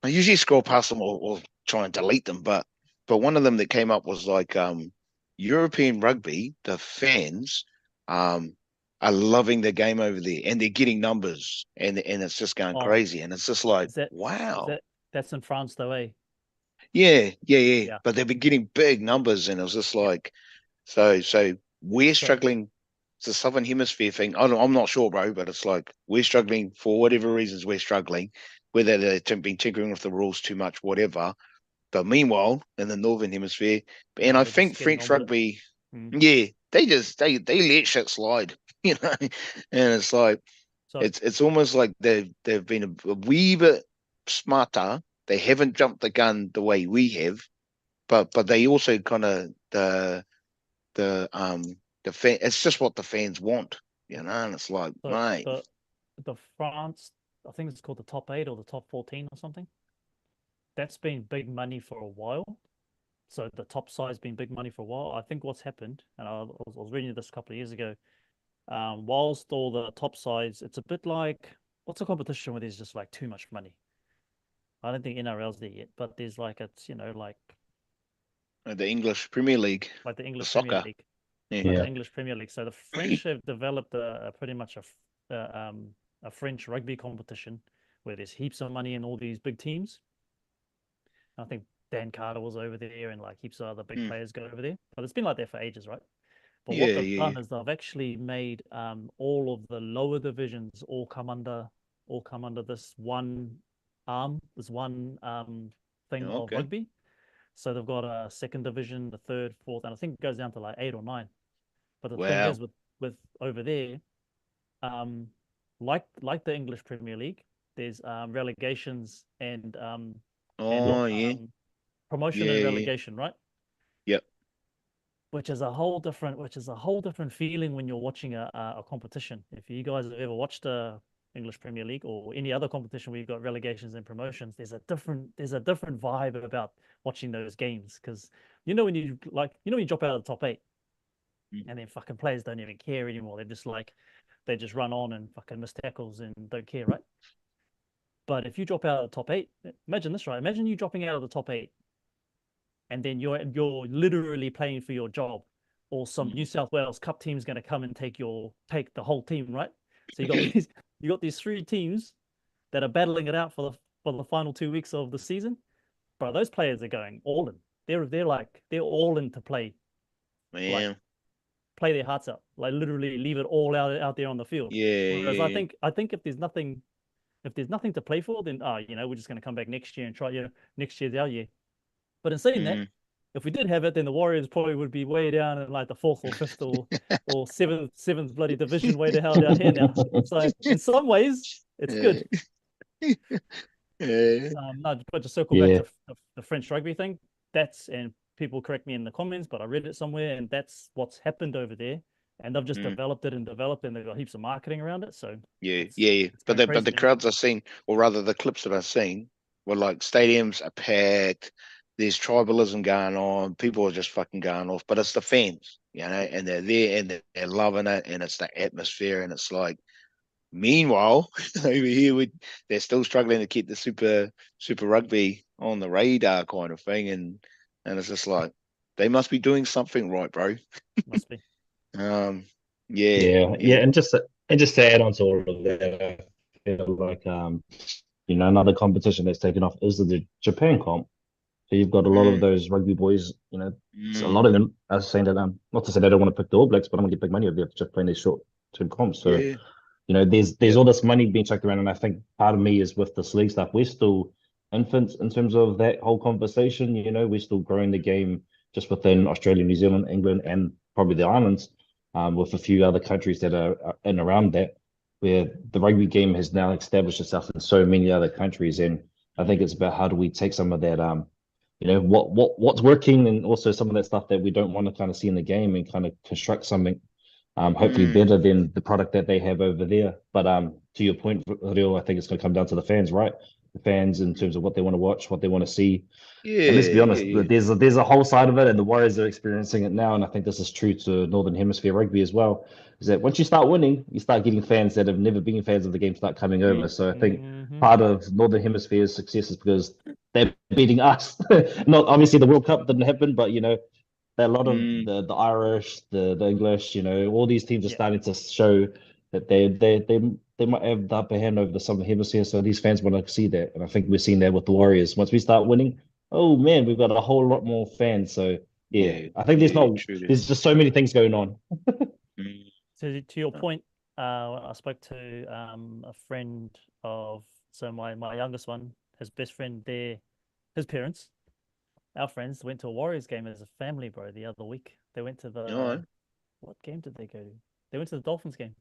I usually scroll past them or try and delete them, but one of them that came up was like European rugby. The fans um are loving the game over there, and they're getting numbers, and it's just going oh, crazy, and it's just like is that is wow. that that's in France though, eh? Yeah, yeah, yeah. Yeah. But they've been getting big numbers, and it was just Yeah. like, so we're So struggling. It's a Southern Hemisphere thing. I'm not sure, bro, but it's like we're struggling for whatever reasons we're struggling, whether they've been tinkering with the rules too much, whatever. But meanwhile, in the Northern Hemisphere, and I they're just think getting French on with it. rugby, yeah, they let shit slide, you know, and it's like So it's almost like they've been a wee bit smarter. They haven't jumped the gun the way we have, but they also kind of the fan. It's just what the fans want, you know, and it's like, so mate, the France, I think it's called the top 8 or the top 14 or something. That's been big money for a while. So the top side's been big money for a while. I think what's happened, and I was reading this a couple of years ago. Whilst all the top sides, it's a bit like what's a competition where there's just like too much money. I don't think NRL's there yet, but there's like it's the English Premier League, like the the English Premier soccer, League, yeah, like the Yeah. English Premier League. So the French have developed pretty much a French rugby competition where there's heaps of money in all these big teams. I think Dan Carter was over there, and like heaps of other big players go over there. But it's been like that for ages, right? But what yeah, they've yeah, done is they've actually made all of the lower divisions all come under this one arm, this one yeah, thing of okay, rugby. So they've got a second division, the third, fourth, and I think it goes down to like 8 or 9. But the thing wow, is with over there, um, like the English Premier League, there's relegations and not oh yeah, promotion yeah, and yeah, relegation, right? yep, Which is a whole different feeling when you're watching a competition. If you guys have ever watched a English Premier League or any other competition where you've got relegations and promotions, there's a different vibe about watching those games because when you drop out of the top 8 and then fucking players don't even care anymore. They just run on and fucking miss tackles and don't care, right? But if you drop out of the top 8, imagine this, right? Imagine you dropping out of the top 8 and then you're literally playing for your job, or some New South Wales Cup team is going to come and take the whole team, right? So you got these 3 teams that are battling it out for the final 2 weeks of the season. Bro, those players are going all in. They're all in to like man, play their hearts out, like literally leave it all out there on the field. yeah, Whereas yeah, I think if there's nothing to play for, then we're just going to come back next year and try. Next year's our year. But in saying that, mm. if we did have it, then the Warriors probably would be way down in like the fourth or fifth or seventh bloody division, way the hell down here now. So in some ways, it's Yeah, good. yeah, No, but to circle back Yeah. to the French rugby thing, and people correct me in the comments, but I read it somewhere, and that's what's happened over there. And they've just developed it and developed, and they've got heaps of marketing around it. So yeah, it's yeah. it's But going the crazy, man. crowds I've seen, or rather the clips that I've seen, were like stadiums are packed. There's tribalism going on. People are just fucking going off. But it's the fans, you know, and they're there and they're loving it, and it's the atmosphere, and it's like. Meanwhile, over here, they're still struggling to keep the super rugby on the radar kind of thing, and it's just like they must be doing something right, bro. Must be. Um, yeah, Yeah, yeah, yeah, and just to add on to all of that, I feel like another competition that's taken off is the Japan comp. So you've got a lot of mm, those rugby boys, a mm, lot of them are saying that not to say they don't want to pick the All Blacks, but I'm gonna get big money if they're just playing these short term comps. So yeah, there's yeah, all this money being chucked around, and I think part of me is with this league stuff. We're still infants in terms of that whole conversation. We're still growing the game just within Australia, New Zealand, England, and probably the islands, with a few other countries that are in around that, where the rugby game has now established itself in so many other countries. And I think it's about how do we take some of that, what's working, and also some of that stuff that we don't want to kind of see in the game, and kind of construct something hopefully mm, better than the product that they have over there. But to your point, Rio, I think it's going to come down to the fans, right? The fans in terms of what they want to watch, what they want to see. And let's yeah, be honest, yeah, there's a whole side of it, and the Warriors are experiencing it now. And I think this is true to Northern Hemisphere rugby as well. Is that once you start winning, you start getting fans that have never been fans of the game start coming over. So I think Mm-hmm. part of Northern Hemisphere's success is because they're beating us. Not obviously the World Cup didn't happen, but a lot of mm, the Irish, the English, all these teams are Yeah, starting to show that they might have the upper hand over the Southern Hemisphere. So these fans want to see that, and I think we're seeing that with the Warriors. Once we start winning, oh man, we've got a whole lot more fans. So yeah, yeah, I think yeah, truly. there's just so many things going on. Mm, to your point, I spoke to a friend of so my youngest one, his best friend there, his parents. our friends went to a Warriors game as a family, bro, the other week. They went to Oh, what game did they go to? They went to the Dolphins game.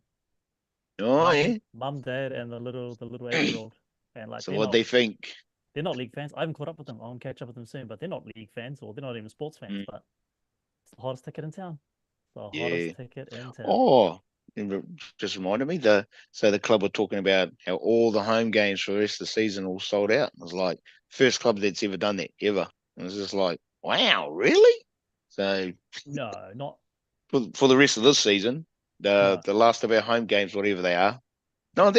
oh yeah. Mum, dad, and the little 8-year-old. And like So what they think? they're not league fans. I haven't caught up with them. I'll catch up with them soon, but they're not league fans or they're not even sports fans, but it's the hottest ticket in town. The hottest ticket in town. Oh, just reminded me the club were talking about how all the home games for the rest of the season all sold out. It was like first club that's ever done that ever. And it was just like, wow, really? So No, not for the rest of this season, the last of our home games, whatever they are. No,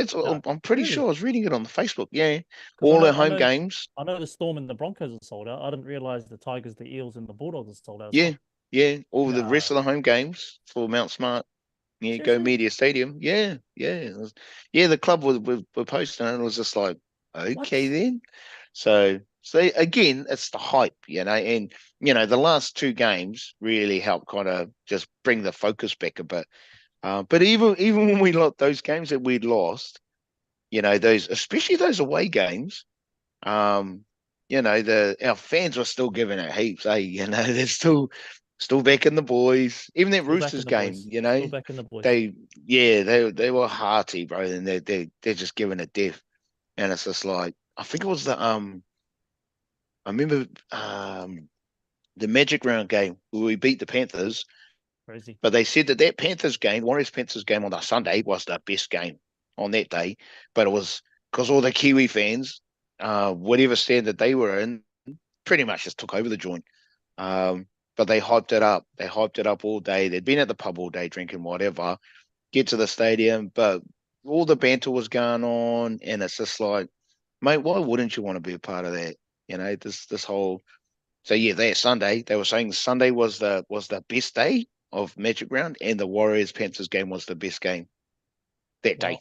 I'm pretty sure I was reading it on the Facebook. Yeah, all our home games. I know the Storm and the Broncos are sold out. I didn't realize the Tigers, the Eels, and the Bulldogs are sold out as well. Yeah. All the rest of the home games for Mount Smart. Yeah, Go Media Stadium. Yeah. The club were posting it. And it was just like, okay then. So again, it's the hype, and the last two games really helped kind of just bring the focus back a bit. But even when we lost those games that we'd lost, especially those away games, our fans were still giving it heaps. They're still backing the boys. Even that Roosters game, still backing the boys. They were hearty, bro, and they're just giving it death. And it's just like, I think it was I remember the Magic Round game where we beat the Panthers. Crazy. But they said that Panthers game, Warriors Panthers game on the Sunday was the best game on that day. But it was because all the Kiwi fans, whatever stand that they were in, pretty much just took over the joint. But they hyped it up. They hyped it up all day. They'd been at the pub all day drinking whatever, get to the stadium, but all the banter was going on. And it's just like, mate, why wouldn't you want to be a part of that? This whole. So yeah, that Sunday, they were saying Sunday was the best day of Magic Round, and the Warriors Panthers game was the best game that day.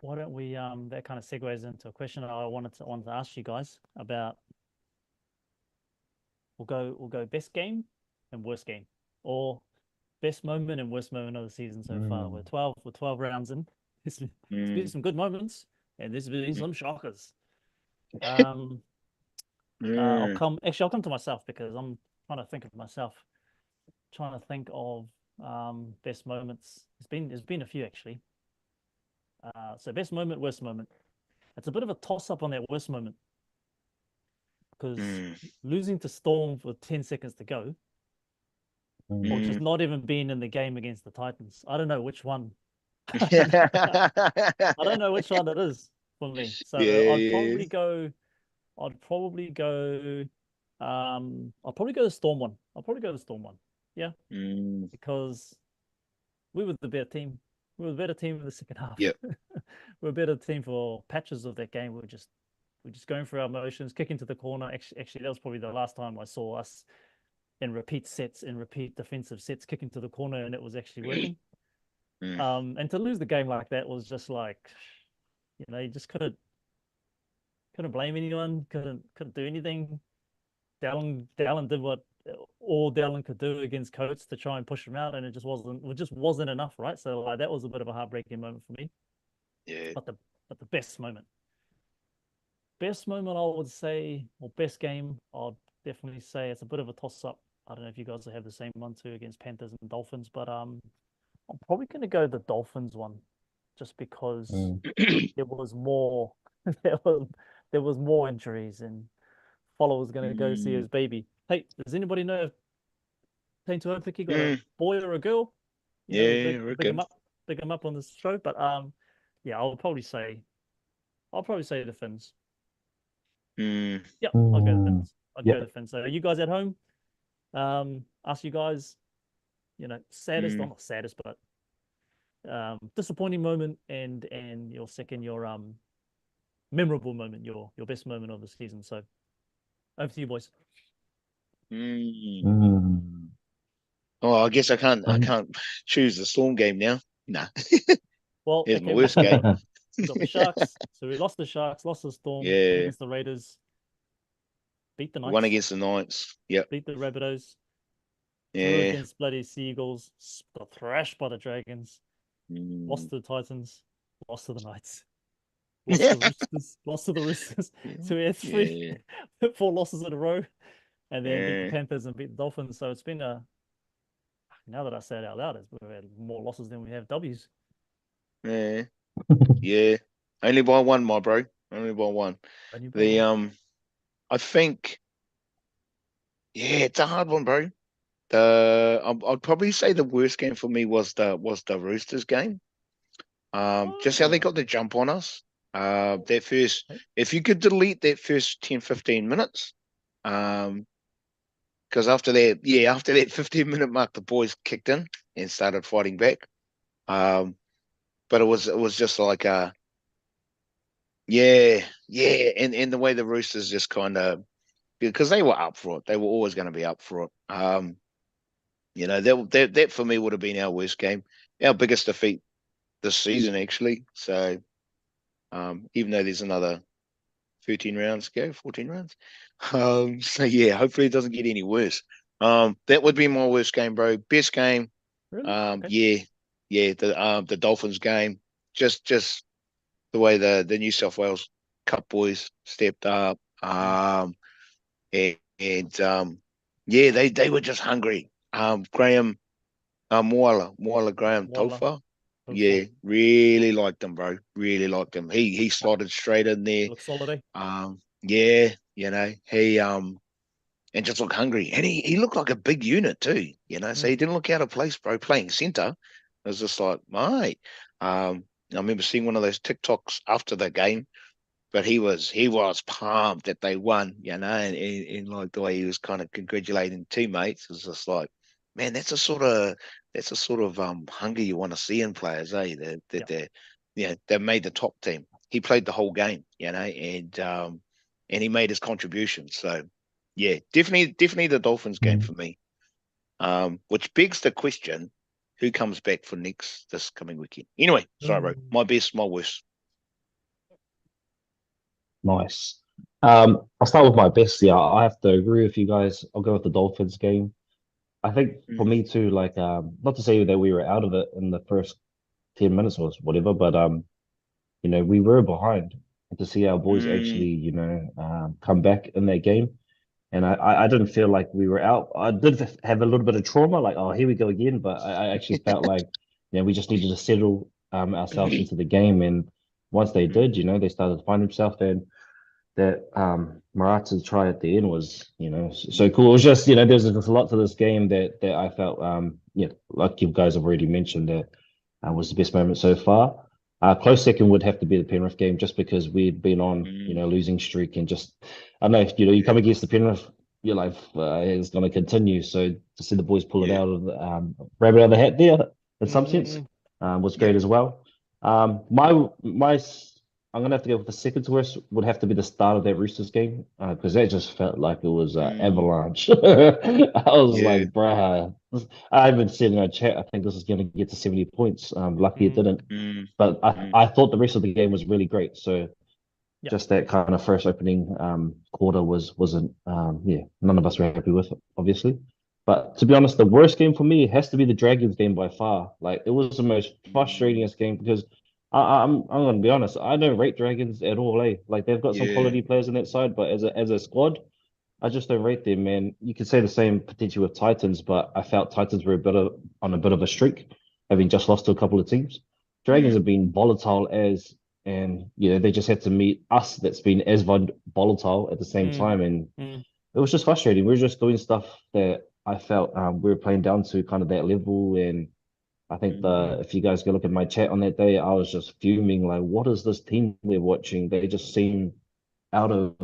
Why don't we that kind of segues into a question I wanted to ask you guys about. We'll go best game and worst game, or best moment and worst moment of the season so far. We're 12 rounds in. There's been some good moments, and there's been some shockers. I'll come to myself because I'm trying to think of myself. Trying to think of best moments. There's been a few actually. So best moment, worst moment. It's a bit of a toss up on that worst moment because losing to Storm with 10 seconds to go, or just not even being in the game against the Titans. I don't know which one. I don't know which one it is for me. So I'd probably go the Storm one. I'll probably go the Storm one. Yeah. Because we were the better team. We were the better team in the second half. Yep. We're a better team for patches of that game. We're just going through our motions, kicking to the corner. Actually, that was probably the last time I saw us in repeat defensive sets, kicking to the corner, and it was actually working. And to lose the game like that was just like, you just couldn't blame anyone. Couldn't do anything. Dallin did what all Dallin could do against Coates to try and push him out, and it just wasn't enough, right? So like that was a bit of a heartbreaking moment for me. Yeah. But the best moment I would say, or best game, I'd definitely say it's a bit of a toss up. I don't know if you guys have the same one too against Panthers and Dolphins, but I'm probably going to go the Dolphins one, just because there was more there was more injuries and Follow was going to go see his baby. Hey, does anybody know if Tainto Opiki got a boy or a girl? Big him up on this show. But yeah, I'll probably say the Finns. Yeah, I'll go the Finns. Go the Finns. So you guys at home, ask you guys, saddest, not saddest, but disappointing moment and your memorable moment, your best moment of the season. So over to you, boys. Oh, I guess I can't choose the Storm game now. Nah. Well, here's my worst game. We've got the Sharks. So we lost the Sharks, lost the Storm against the Raiders. Beat the Knights. Won against the Knights. Yep. Beat the Rabbitohs. Yeah. Drew against bloody Seagulls. Got thrashed by the Dragons. Lost to the Titans. Lost to the Knights. Lost to the Roosters. So we had 4 losses in a row. and then beat the Panthers and beat the Dolphins. So it's been now that I say it out loud, we've had more losses than we have W's. Yeah. Yeah. Only by one, my bro. Only by one. I think, yeah, it's a hard one, bro. I'd probably say the worst game for me was the Roosters game. Just how they got the jump on us. That first, if you could delete that first 10, 15 minutes, because after that 15-minute mark, the boys kicked in and started fighting back. But it was just like yeah, and the way the Roosters just kind of, because they were up for it, they were always going to be up for it. That for me would have been our worst game, our biggest defeat this season actually. So, even though there's another 13 rounds to go, 14 rounds. So yeah, hopefully it doesn't get any worse. That would be my worst game, bro. Best game, Really? Okay. the Dolphins game. Just the way the New South Wales Cup boys stepped up. They were just hungry. Graham, Moala Graham Walla. Tofa. Yeah, really liked him, bro. Really liked him. He slotted straight in there. Looks solid, eh? Yeah, he and just looked hungry. And he looked like a big unit too, so he didn't look out of place, bro, playing centre. It was just like, mate. I remember seeing one of those TikToks after the game, but he was pumped that they won, and like the way he was kind of congratulating teammates. It was just like, man, that's a sort of hunger you want to see in players, eh? They made the top team. He played the whole game, and he made his contribution. So yeah, definitely the Dolphins game for me. Which begs the question, who comes back for this coming weekend? Anyway, sorry, bro. My best, my worst. Nice. I'll start with my best. Yeah, I have to agree with you guys. I'll go with the Dolphins game. I think for me too, like not to say that we were out of it in the first 10 minutes or whatever, but we were behind. And to see our boys actually, come back in that game. And I didn't feel like we were out. I did have a little bit of trauma, like, oh, here we go again. But I actually felt like, we just needed to settle ourselves into the game. And once they did, they started to find themselves. And that Morata's try at the end was, so cool. It was just, there's just a lot to this game that I felt, like you guys have already mentioned, that was the best moment so far. Close second would have to be the Penrith game, just because we'd been on, losing streak, and just, I don't know, if you come against the Penrith, your life is going to continue. So to see the boys pull it out of the rabbit out of the hat there, in some sense, was great as well. My I'm gonna have to go with the second to worst would have to be the start of that Roosters game, because that just felt like it was avalanche. I was like, bruh, I even said in our chat, I think this is gonna get to 70 points. Lucky it didn't, but I thought the rest of the game was really great. So just that kind of first opening quarter wasn't none of us were happy with it, obviously. But to be honest, the worst game for me has to be the Dragons game by far. Like, it was the most frustratingest game, because I'm gonna be honest, I don't rate Dragons at all, eh? Like, they've got some quality players on that side, but as a squad, I just don't rate them, man. You could say the same potentially with Titans, but I felt Titans were on a bit of a streak, having just lost to a couple of teams. Dragons have been volatile and they just had to meet us that's been as volatile at the same time, and it was just frustrating. We were just doing stuff that I felt we were playing down to kind of that level, and I think if you guys go look at my chat on that day, I was just fuming, like, what is this team we're watching? They just seem out of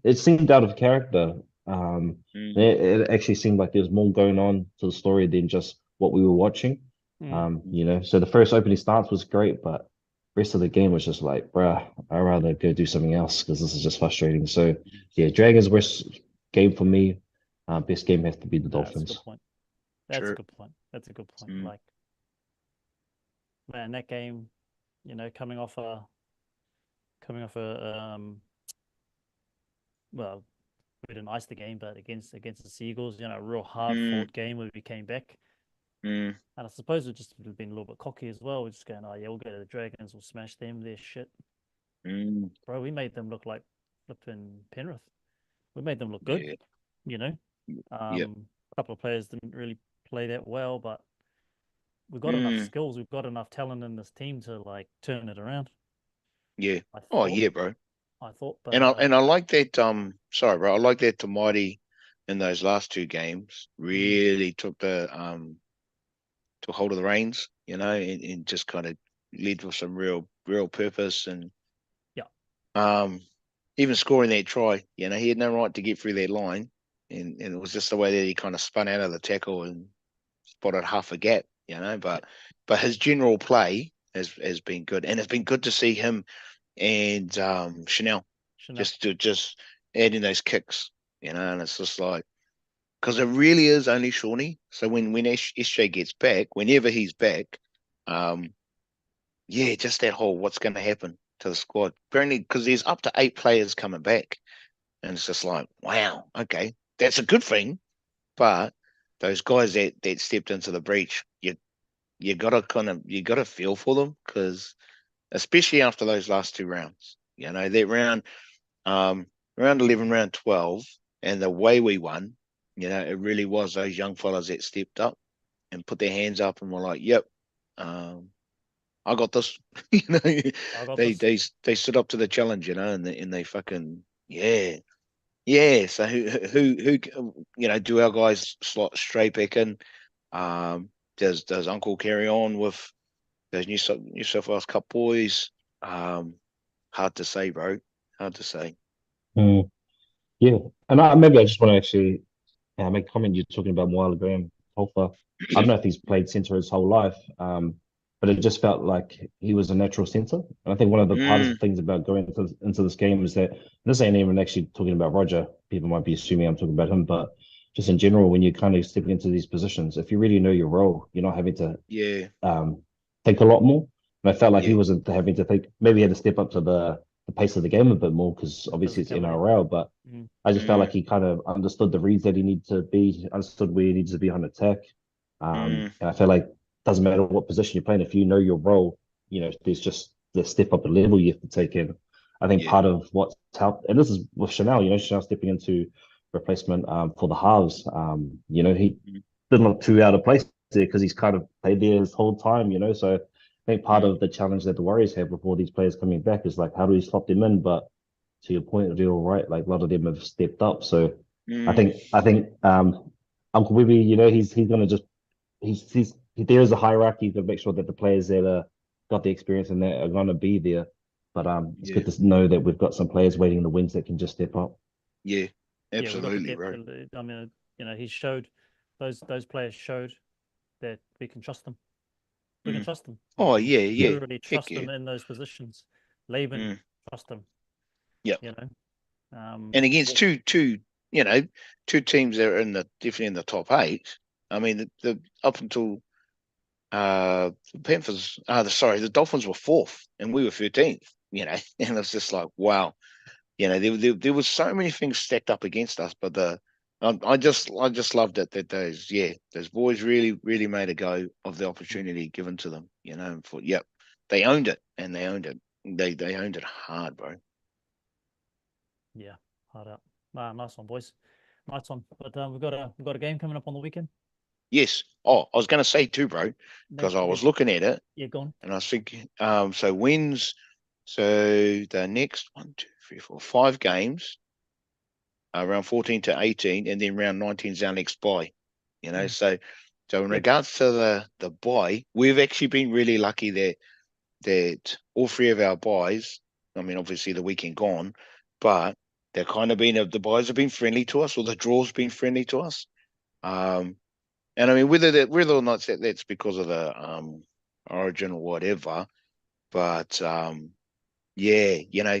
it seemed out of character. It actually seemed like there's more going on to the story than just what we were watching. So the first opening stance was great, but rest of the game was just like, bruh, I'd rather go do something else, because this is just frustrating. So yeah, Dragons worst game for me. Best game has to be the Dolphins. That's a good point. That's a good point. Like, man, that game, coming off a well, we didn't ice the game, but against the Seagulls, a real hard fought game where we came back. And I suppose we've just been a little bit cocky as well. We're just going, oh yeah, we'll go to the Dragons, we'll smash them, their shit. Bro, we made them look like flipping Penrith. We made them look good. you know. Yeah. A couple of players didn't really play that well, but we've got enough skills, we've got enough talent in this team to like turn it around. Yeah. I Oh thought, yeah, bro. but And I like that. Sorry, bro. I like that Tamati in those last two games really took hold of the reins, you know, and just kind of led with some real purpose and even scoring that try. You know, he had no right to get through that line, and it was just the way that he kind of spun out of the tackle and spotted half a gap. You know, but his general play has been good, and it's been good to see him and Chanel just adding those kicks. You know, and it's just like, because it really is only Shawnee. So when SJ gets back, whenever he's back, just that whole what's going to happen to the squad. Apparently, because there's up to 8 players coming back, and it's just like, wow, okay, that's a good thing. But those guys that stepped into the breach, you gotta feel for them, because especially after those last 2 rounds, you know, that round, round 11, round 12, and the way we won, you know, it really was those young fellas that stepped up and put their hands up and were like, "Yep, I got this." You know, they stood up to the challenge, you know, and they fucking yeah. So who you know, do our guys slot straight back in? Does Uncle carry on with those New South Wales Cup boys? Hard to say, bro. Hard to say. Yeah, and maybe I just want to actually make a comment. You're talking about Moala Graham Holfer. I don't know if he's played centre his whole life, but it just felt like he was a natural centre. And I think one of the hardest things about going into this game is that this ain't even actually talking about Roger. People might be assuming I'm talking about him, but just in general, when you're kind of stepping into these positions, if you really know your role, you're not having to think a lot more. And I felt like he wasn't having to think. Maybe he had to step up to the pace of the game a bit more, because obviously it's NRL, but I just felt like he kind of understood the reads that he needed to be, understood where he needs to be on attack. And I feel like it doesn't matter what position you're playing, if you know your role, you know, there's just the step up a level you have to take in. I think part of what's helped, and this is with Chanel, you know, Chanel stepping into replacement for the halves. You know, he didn't look too out of place there, because he's kind of played there his whole time, you know. So I think part of the challenge that the Warriors have with all these players coming back is like, how do we slot them in? But to your point, they're all right. Like a lot of them have stepped up. So I think Uncle Wibby, you know, he's gonna just there is a hierarchy to make sure that the players that got the experience and that are gonna be there. But it's good to know that we've got some players waiting in the wings that can just step up. Yeah, absolutely, we got the right. I mean, you know, he showed those players showed that we can trust them. We can trust them. Oh We yeah, yeah. literally trust them in those positions. Laban, trust them. Yeah. You know. And against two you know, 2 teams that are definitely in the top 8. I mean, the up until the Panthers, the Dolphins were 4th and we were 13th. You know, and it's just like, wow. You know, there was so many things stacked up against us, but I just loved it that those boys really made a go of the opportunity given to them. You know, and they owned it, and they owned it. They owned it hard, bro. Yeah, hard up. Nice one, boys. Nice one. But we've got a game coming up on the weekend. Yes. Oh, I was going to say too, bro, because I was looking at it. Yeah, go on. And I was thinking, so wins. So the next 1, 2, 3, 4, 5 games, around 14 to 18, and then round 19 is our next bye. You know, so in regards to the bye, we've actually been really lucky that all 3 of our byes, I mean, obviously the weekend gone, but they're kind of the byes have been friendly to us, or the draw's been friendly to us. And I mean, whether or not that's because of the origin or whatever, but you know,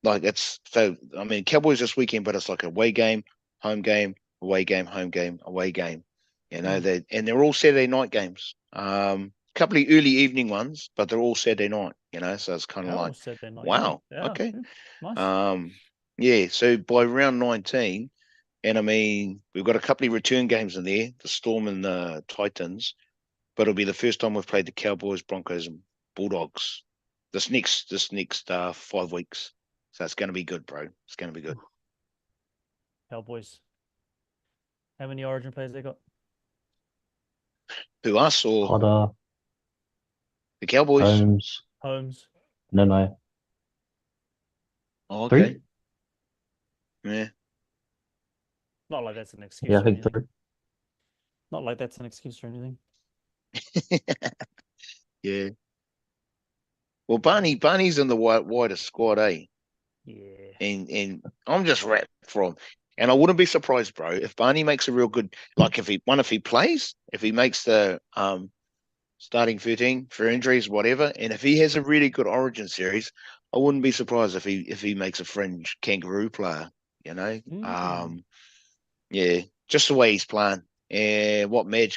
it's so. I mean, Cowboys this weekend, but it's like away game, home game, away game, home game, away game. You know, they're all Saturday night games. Couple of early evening ones, but they're all Saturday night. You know, so it's kind of like, Saturday night, wow, yeah. okay, nice. So by round 19. And I mean, we've got a couple of return games in there, the Storm and the Titans, but it'll be the first time we've played the Cowboys, Broncos, and Bulldogs this next 5 weeks. So it's going to be good, bro. It's going to be good. Cowboys. How many Origin players they got? Who, us or Potter, the Cowboys? Holmes. Holmes. No. Oh, okay. 3? Yeah. Not like that's an excuse Yeah, I or think anything. 3. Not like that's an excuse or anything. Yeah. Well, Barney's in the wider squad, eh? Yeah. And I'm just wrapped from. And I wouldn't be surprised, bro, if Barney makes a real good, like if he plays, if he makes the starting 13 for injuries, whatever, and if he has a really good Origin series, I wouldn't be surprised if he makes a fringe Kangaroo player. You know, yeah, just the way he's playing and what Madge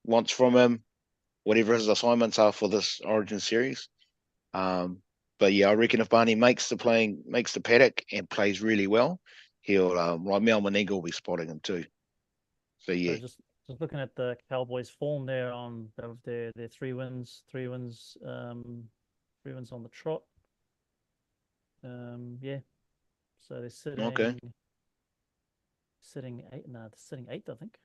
wants from him, whatever his assignments are for this Origin series. But yeah, I reckon if Barney makes the paddock and plays really well, he'll like Mel Meninga will be spotting him too. So yeah, So just looking at the Cowboys' form there on their 3 wins, 3 wins on the trot. Yeah. So they're okay. sitting 8. No, they're sitting 8th, I think.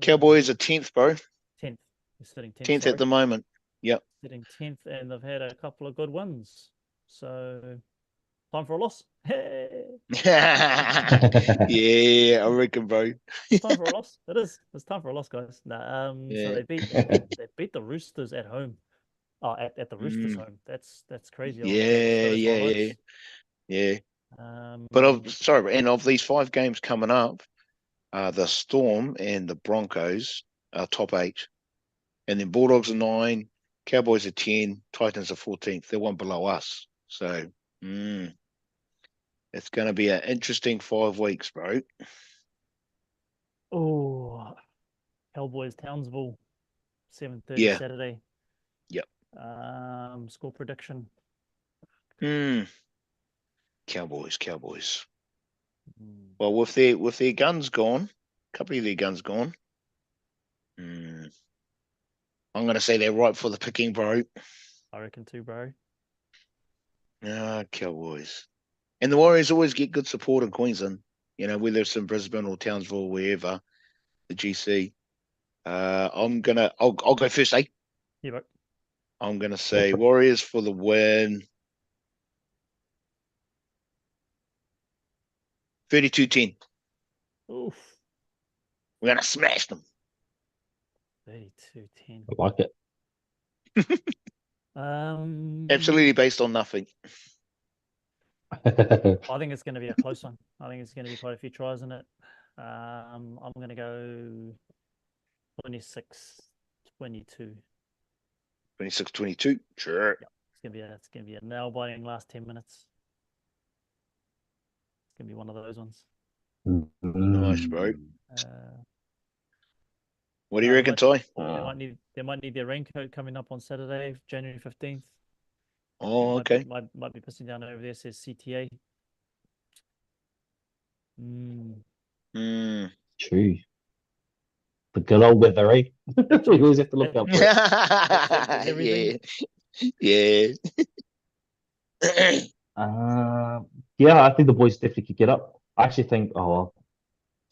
Cowboys are 10th, bro. 10th. They're sitting 10th. 10th at the moment. Yep. Sitting 10th, and they've had a couple of good wins. So time for a loss. Yeah, I reckon, bro. It's time for a loss. It is. It's time for a loss, guys. Nah, Yeah. So they beat the Roosters at home. Oh, at the Roosters home. That's crazy. Yeah. But of these 5 games coming up, the Storm and the Broncos are top 8, and then Bulldogs are 9, Cowboys are 10, Titans are 14th. They're one below us. So it's going to be an interesting 5 weeks, bro. Oh, Cowboys Townsville, 7:30 Yeah. Saturday. Yep. Score prediction. Cowboys. Well, with their guns gone, a couple of their guns gone. I'm going to say they're ripe for the picking, bro. I reckon too, bro. Cowboys. And the Warriors always get good support in Queensland. You know, whether it's in Brisbane or Townsville, wherever, the GC. I'll go first, eh? Yeah, bro. I'm going to say Warriors for the win. 32-10. Oof. We're going to smash them. 32-10. I like it. Absolutely based on nothing. I think it's going to be a close one. I think it's going to be quite a few tries in it. I'm going to go 26-22. 26-22. Sure. Yeah, it's going to be a nail biting last 10 minutes. It's going to be one of those ones. Nice, bro. What do you reckon, Ty? They might need their raincoat coming up on Saturday, January 15th. Oh, okay. Might be pissing down over there. Says CTA. True. The good old weather, eh? We always have to look out for it. Yeah. Yeah, I think the boys definitely could get up. I actually think,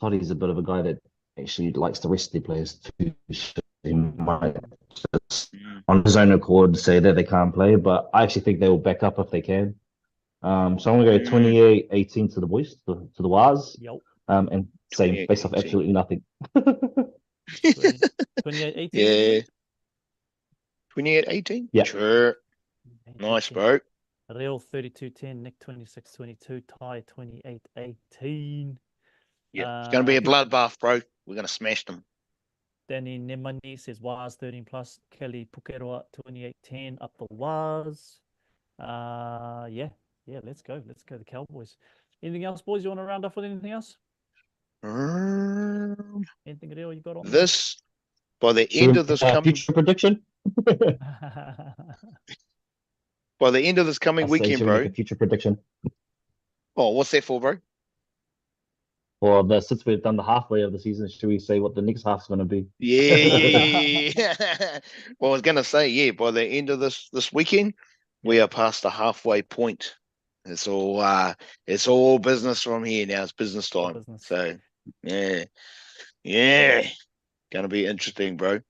Toddy's a bit of a guy that actually likes to rest their players too. So he might just, on his own accord, say that they can't play, but I actually think they will back up if they can. So I'm going to go 28-18 to the boys, to the Waz. Yep. And same, based off absolutely nothing. 28-18? Yeah. 28-18? Yeah. Sure. Nice, bro. Real 32-10, Nick 26-22, Ty 28-18. Yeah, it's going to be a bloodbath, bro. We're going to smash them. Danny Nemani says Waz 13 plus. Kelly Pukeroa 28-10 up the Waz. Yeah, let's go. Let's go the Cowboys. Anything else, boys? You want to round off with anything else? Anything real you got on this? By the end of this coming future prediction. By the end of this coming weekend, bro. Make a future prediction. Oh, what's that for, bro? Well, since we've done the halfway of the season, should we say what the next half's going to be? Yeah. Well, I was going to say, by the end of this weekend, we are past the halfway point It's all business from here now. It's business All time. business. So yeah, gonna be interesting, bro.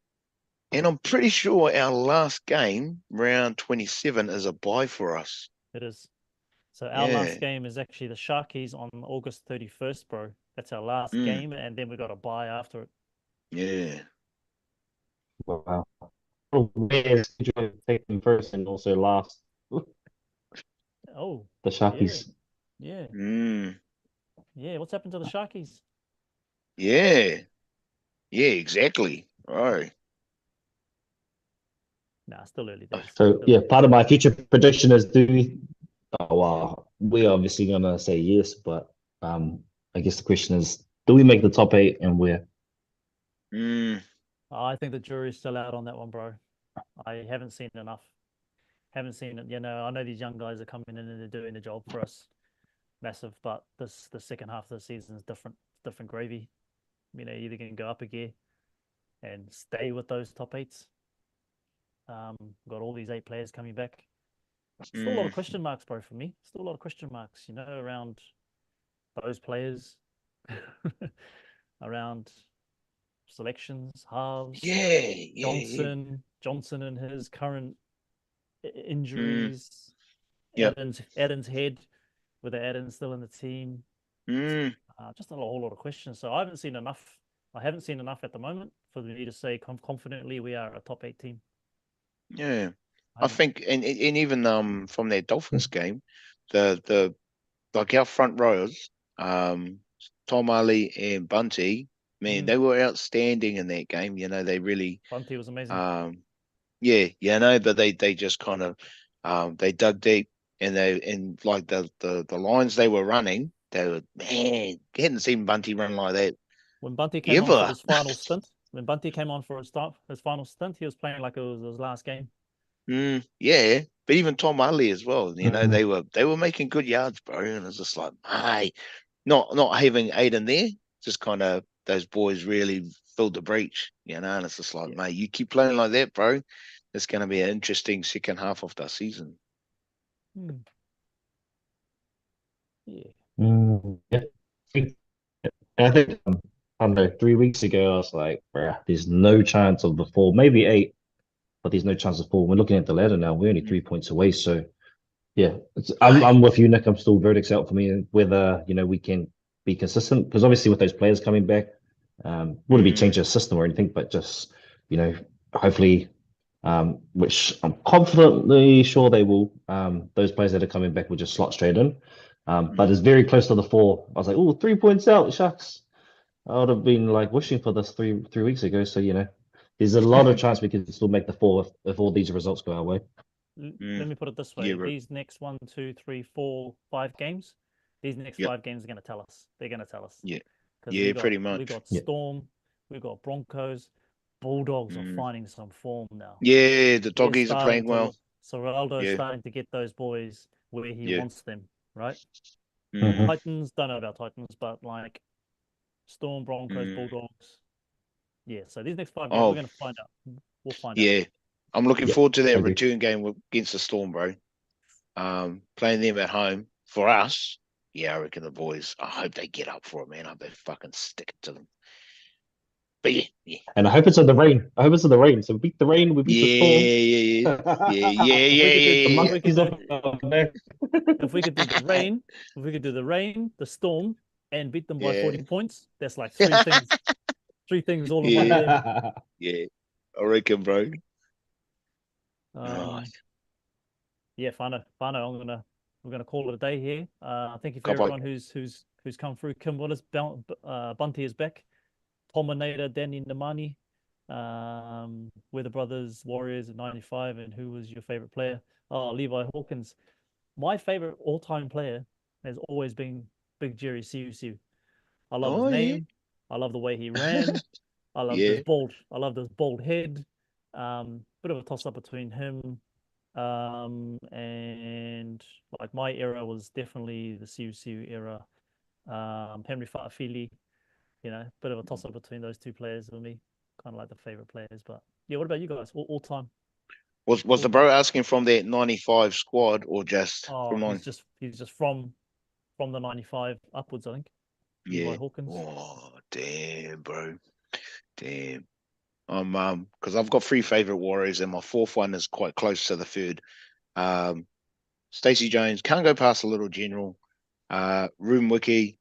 And I'm pretty sure our last game, round 27, is a bye for us. It is. So our Yeah. last game is actually the Sharkies on August 31st, bro. That's our last game, and then we got a bye after it. Yeah. Wow. Where schedule take them first and also last. Oh, The Sharkies. yeah. Mm. Yeah, what's happened to the Sharkies? Yeah. Yeah, exactly. Right. Nah, still early days. So yeah, part of my future prediction is do we we're obviously gonna say yes, but I guess the question is do we make the top eight and where? Mm. I think the jury's still out on that one, bro. I haven't seen enough. Haven't seen it. I know these young guys are coming in and they're doing the job for us. Massive, but the second half of the season is different. It's different gravy. Either can go up a gear and stay with those top eights. Got all these 8 players coming back. Still a lot of question marks, bro, for me. Still a lot of question marks, around those players, around selections, halves, Yeah. Johnson and his current Mm. injuries, Yep. Adams head, with the Adams still in the team. Mm. Just a whole lot of questions. So I haven't seen enough. I haven't seen enough at the moment for me to say confidently we are a top 8 team. Yeah. I think, and even from their Dolphins game, the like our front rows, Tom Ali and Bunty, man, they were outstanding in that game. They really, Bunty was amazing. but they just kind of, they dug deep, and like the lines they were running, they were, man, hadn't seen Bunty run like that When Bunty came on for ever. his final stint, his final stint, he was playing like it was his last game. Yeah, but even Tom Ali as well. Mhm. They were making good yards, bro, and it's just like, hey, not having Aiden there, just kind of those boys really filled the breach, and it's just like, mate, you keep playing like that, bro. It's going to be an interesting second half of the season. Yeah. Yeah. I think I don't know, 3 weeks ago I was like, bruh, there's no chance of the four, maybe eight, but there's no chance of four. We're looking at the ladder now. We're only 3 points away. So yeah, I'm with you, Nick. I'm still verdict's out for me whether we can be consistent because obviously with those players coming back, wouldn't be changing the system or anything, but just hopefully, which I'm confidently sure they will. Those players that are coming back will just slot straight in. But it's very close to the four. I was like, oh, 3 points out, shucks. I would have been like wishing for this three weeks ago. So there's a lot of chance we can still make the four if all these results go our way. Let me put it this way: these next 1, 2, 3, 4, 5 games, these next 5 games are going to tell us. They're going to tell us. Yeah, because pretty much. We got Storm, we got Broncos, Bulldogs are finding some form now. Yeah, the doggies are playing well. Sorreldo's starting to get those boys where he wants them, right? Titans, don't know about Titans, but like Storm, Broncos, Bulldogs. Yeah, so these next 5 games, we're going to find out. We'll find out. Yeah, I'm looking forward to that return game against the Storm, bro. Playing them at home for us. Yeah, I reckon the boys. I hope they get up for it, man. I hope they fucking stick it to them. But yeah. And I hope it's in the rain. I hope it's in the rain. So we beat the rain, we beat the storm. If we could do the rain, the storm, and beat them by 40 points, that's like 3 things. 3 things all in one game. Yeah, I reckon, bro. Yeah, Fano, we're gonna call it a day here. Thank you for everyone who's come through. Kim Willis, Bunty is back. Tominator, Danny Namani, Weather Brothers, Warriors at 95, and who was your favorite player? Oh, Levi Hawkins. My favorite all-time player has always been Big Jerry Siu. I love his name. I love the way he ran. I love this bald head. Bit of a toss-up between him and like my era was definitely the Siu era. Henry Fa'afili, bit of a toss-up between those 2 players for me. Kind of like the favorite players, but yeah. What about you guys? All time? Was the bro asking from that 95 squad or just from 9? He's just from the 95 upwards, I think. Yeah. Hawkins. Oh, damn, bro. Damn. Because I've got 3 favorite Warriors, and my 4th one is quite close to the 3rd. Stacey Jones, can't go past a little general. Room Wiki,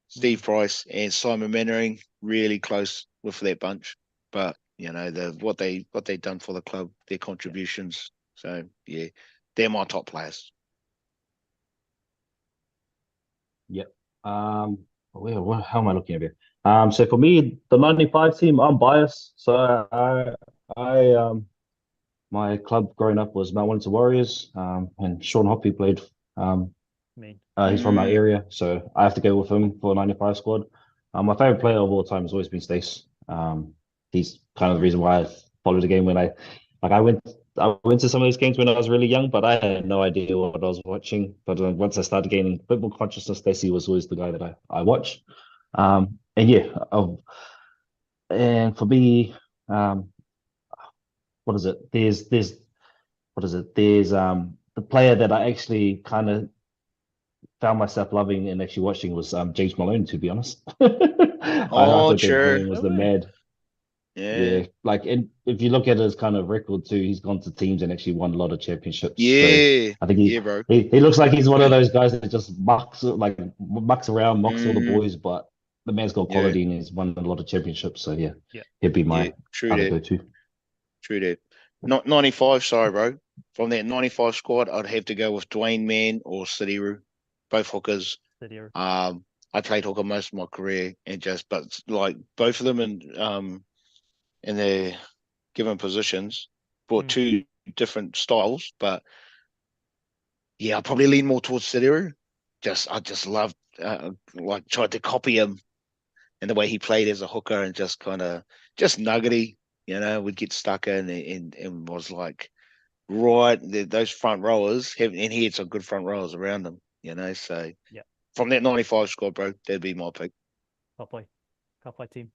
Steve Price, and Simon Mannering, really close with that bunch. But you know what they've done for the club, their contributions. So yeah, they're my top players. Yep. How am I looking at it? So for me, the 95 team, I'm biased. So my club growing up was Mount Wellington Warriors. And Sean Hoppy played. He's from our area, so I have to go with him for 95 squad. My favorite player of all time has always been Stace. He's kind of the reason why I followed the game when I went to some of those games when I was really young, but I had no idea what I was watching. But once I started gaining a bit more consciousness, Stacey was always the guy that I watched. And yeah, and for me, what is it? There's what is it? There's the player that I actually kind of found myself loving and actually watching was James Malone, to be honest. I thought James Malone was the mad. Yeah, like, and if you look at his kind of record too, he's gone to teams and actually won a lot of championships. Yeah, so I think he looks like he's one of those guys that just mucks around, mocks all the boys, but the man's got quality and he's won a lot of championships. So yeah, he'd be my other go-to. True that. Not 95, sorry, bro. From that 95 squad, I'd have to go with Dwayne Mann or Sidiru, both hookers. I played hooker most of my career, but like both of them in their given positions, brought 2 different styles. But yeah, I probably lean more towards Sidiru. I just loved tried to copy him and the way he played as a hooker, and just kind of just nuggety, would get stuck in and was like those front rowers and he had some good front rowers around him, so from that 95 squad, bro, that'd be my pick. Top play team.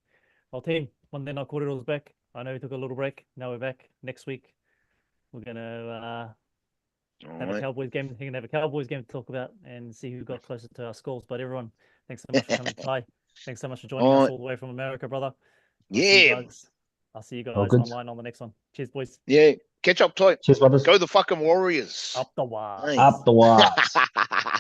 Well, team, one day our Kōrero's back. I know we took a little break. Now we're back. Next week we're gonna have a Cowboys game. We're gonna have a Cowboys game to talk about and see who got closer to our scores. But everyone, thanks so much for coming by. Thanks so much for joining us all the way from America, brother. I'll see you guys online on the next one. Cheers, boys. Yeah, catch up tight. Cheers, brothers. Go the fucking Warriors. Up the wires. Up the wires.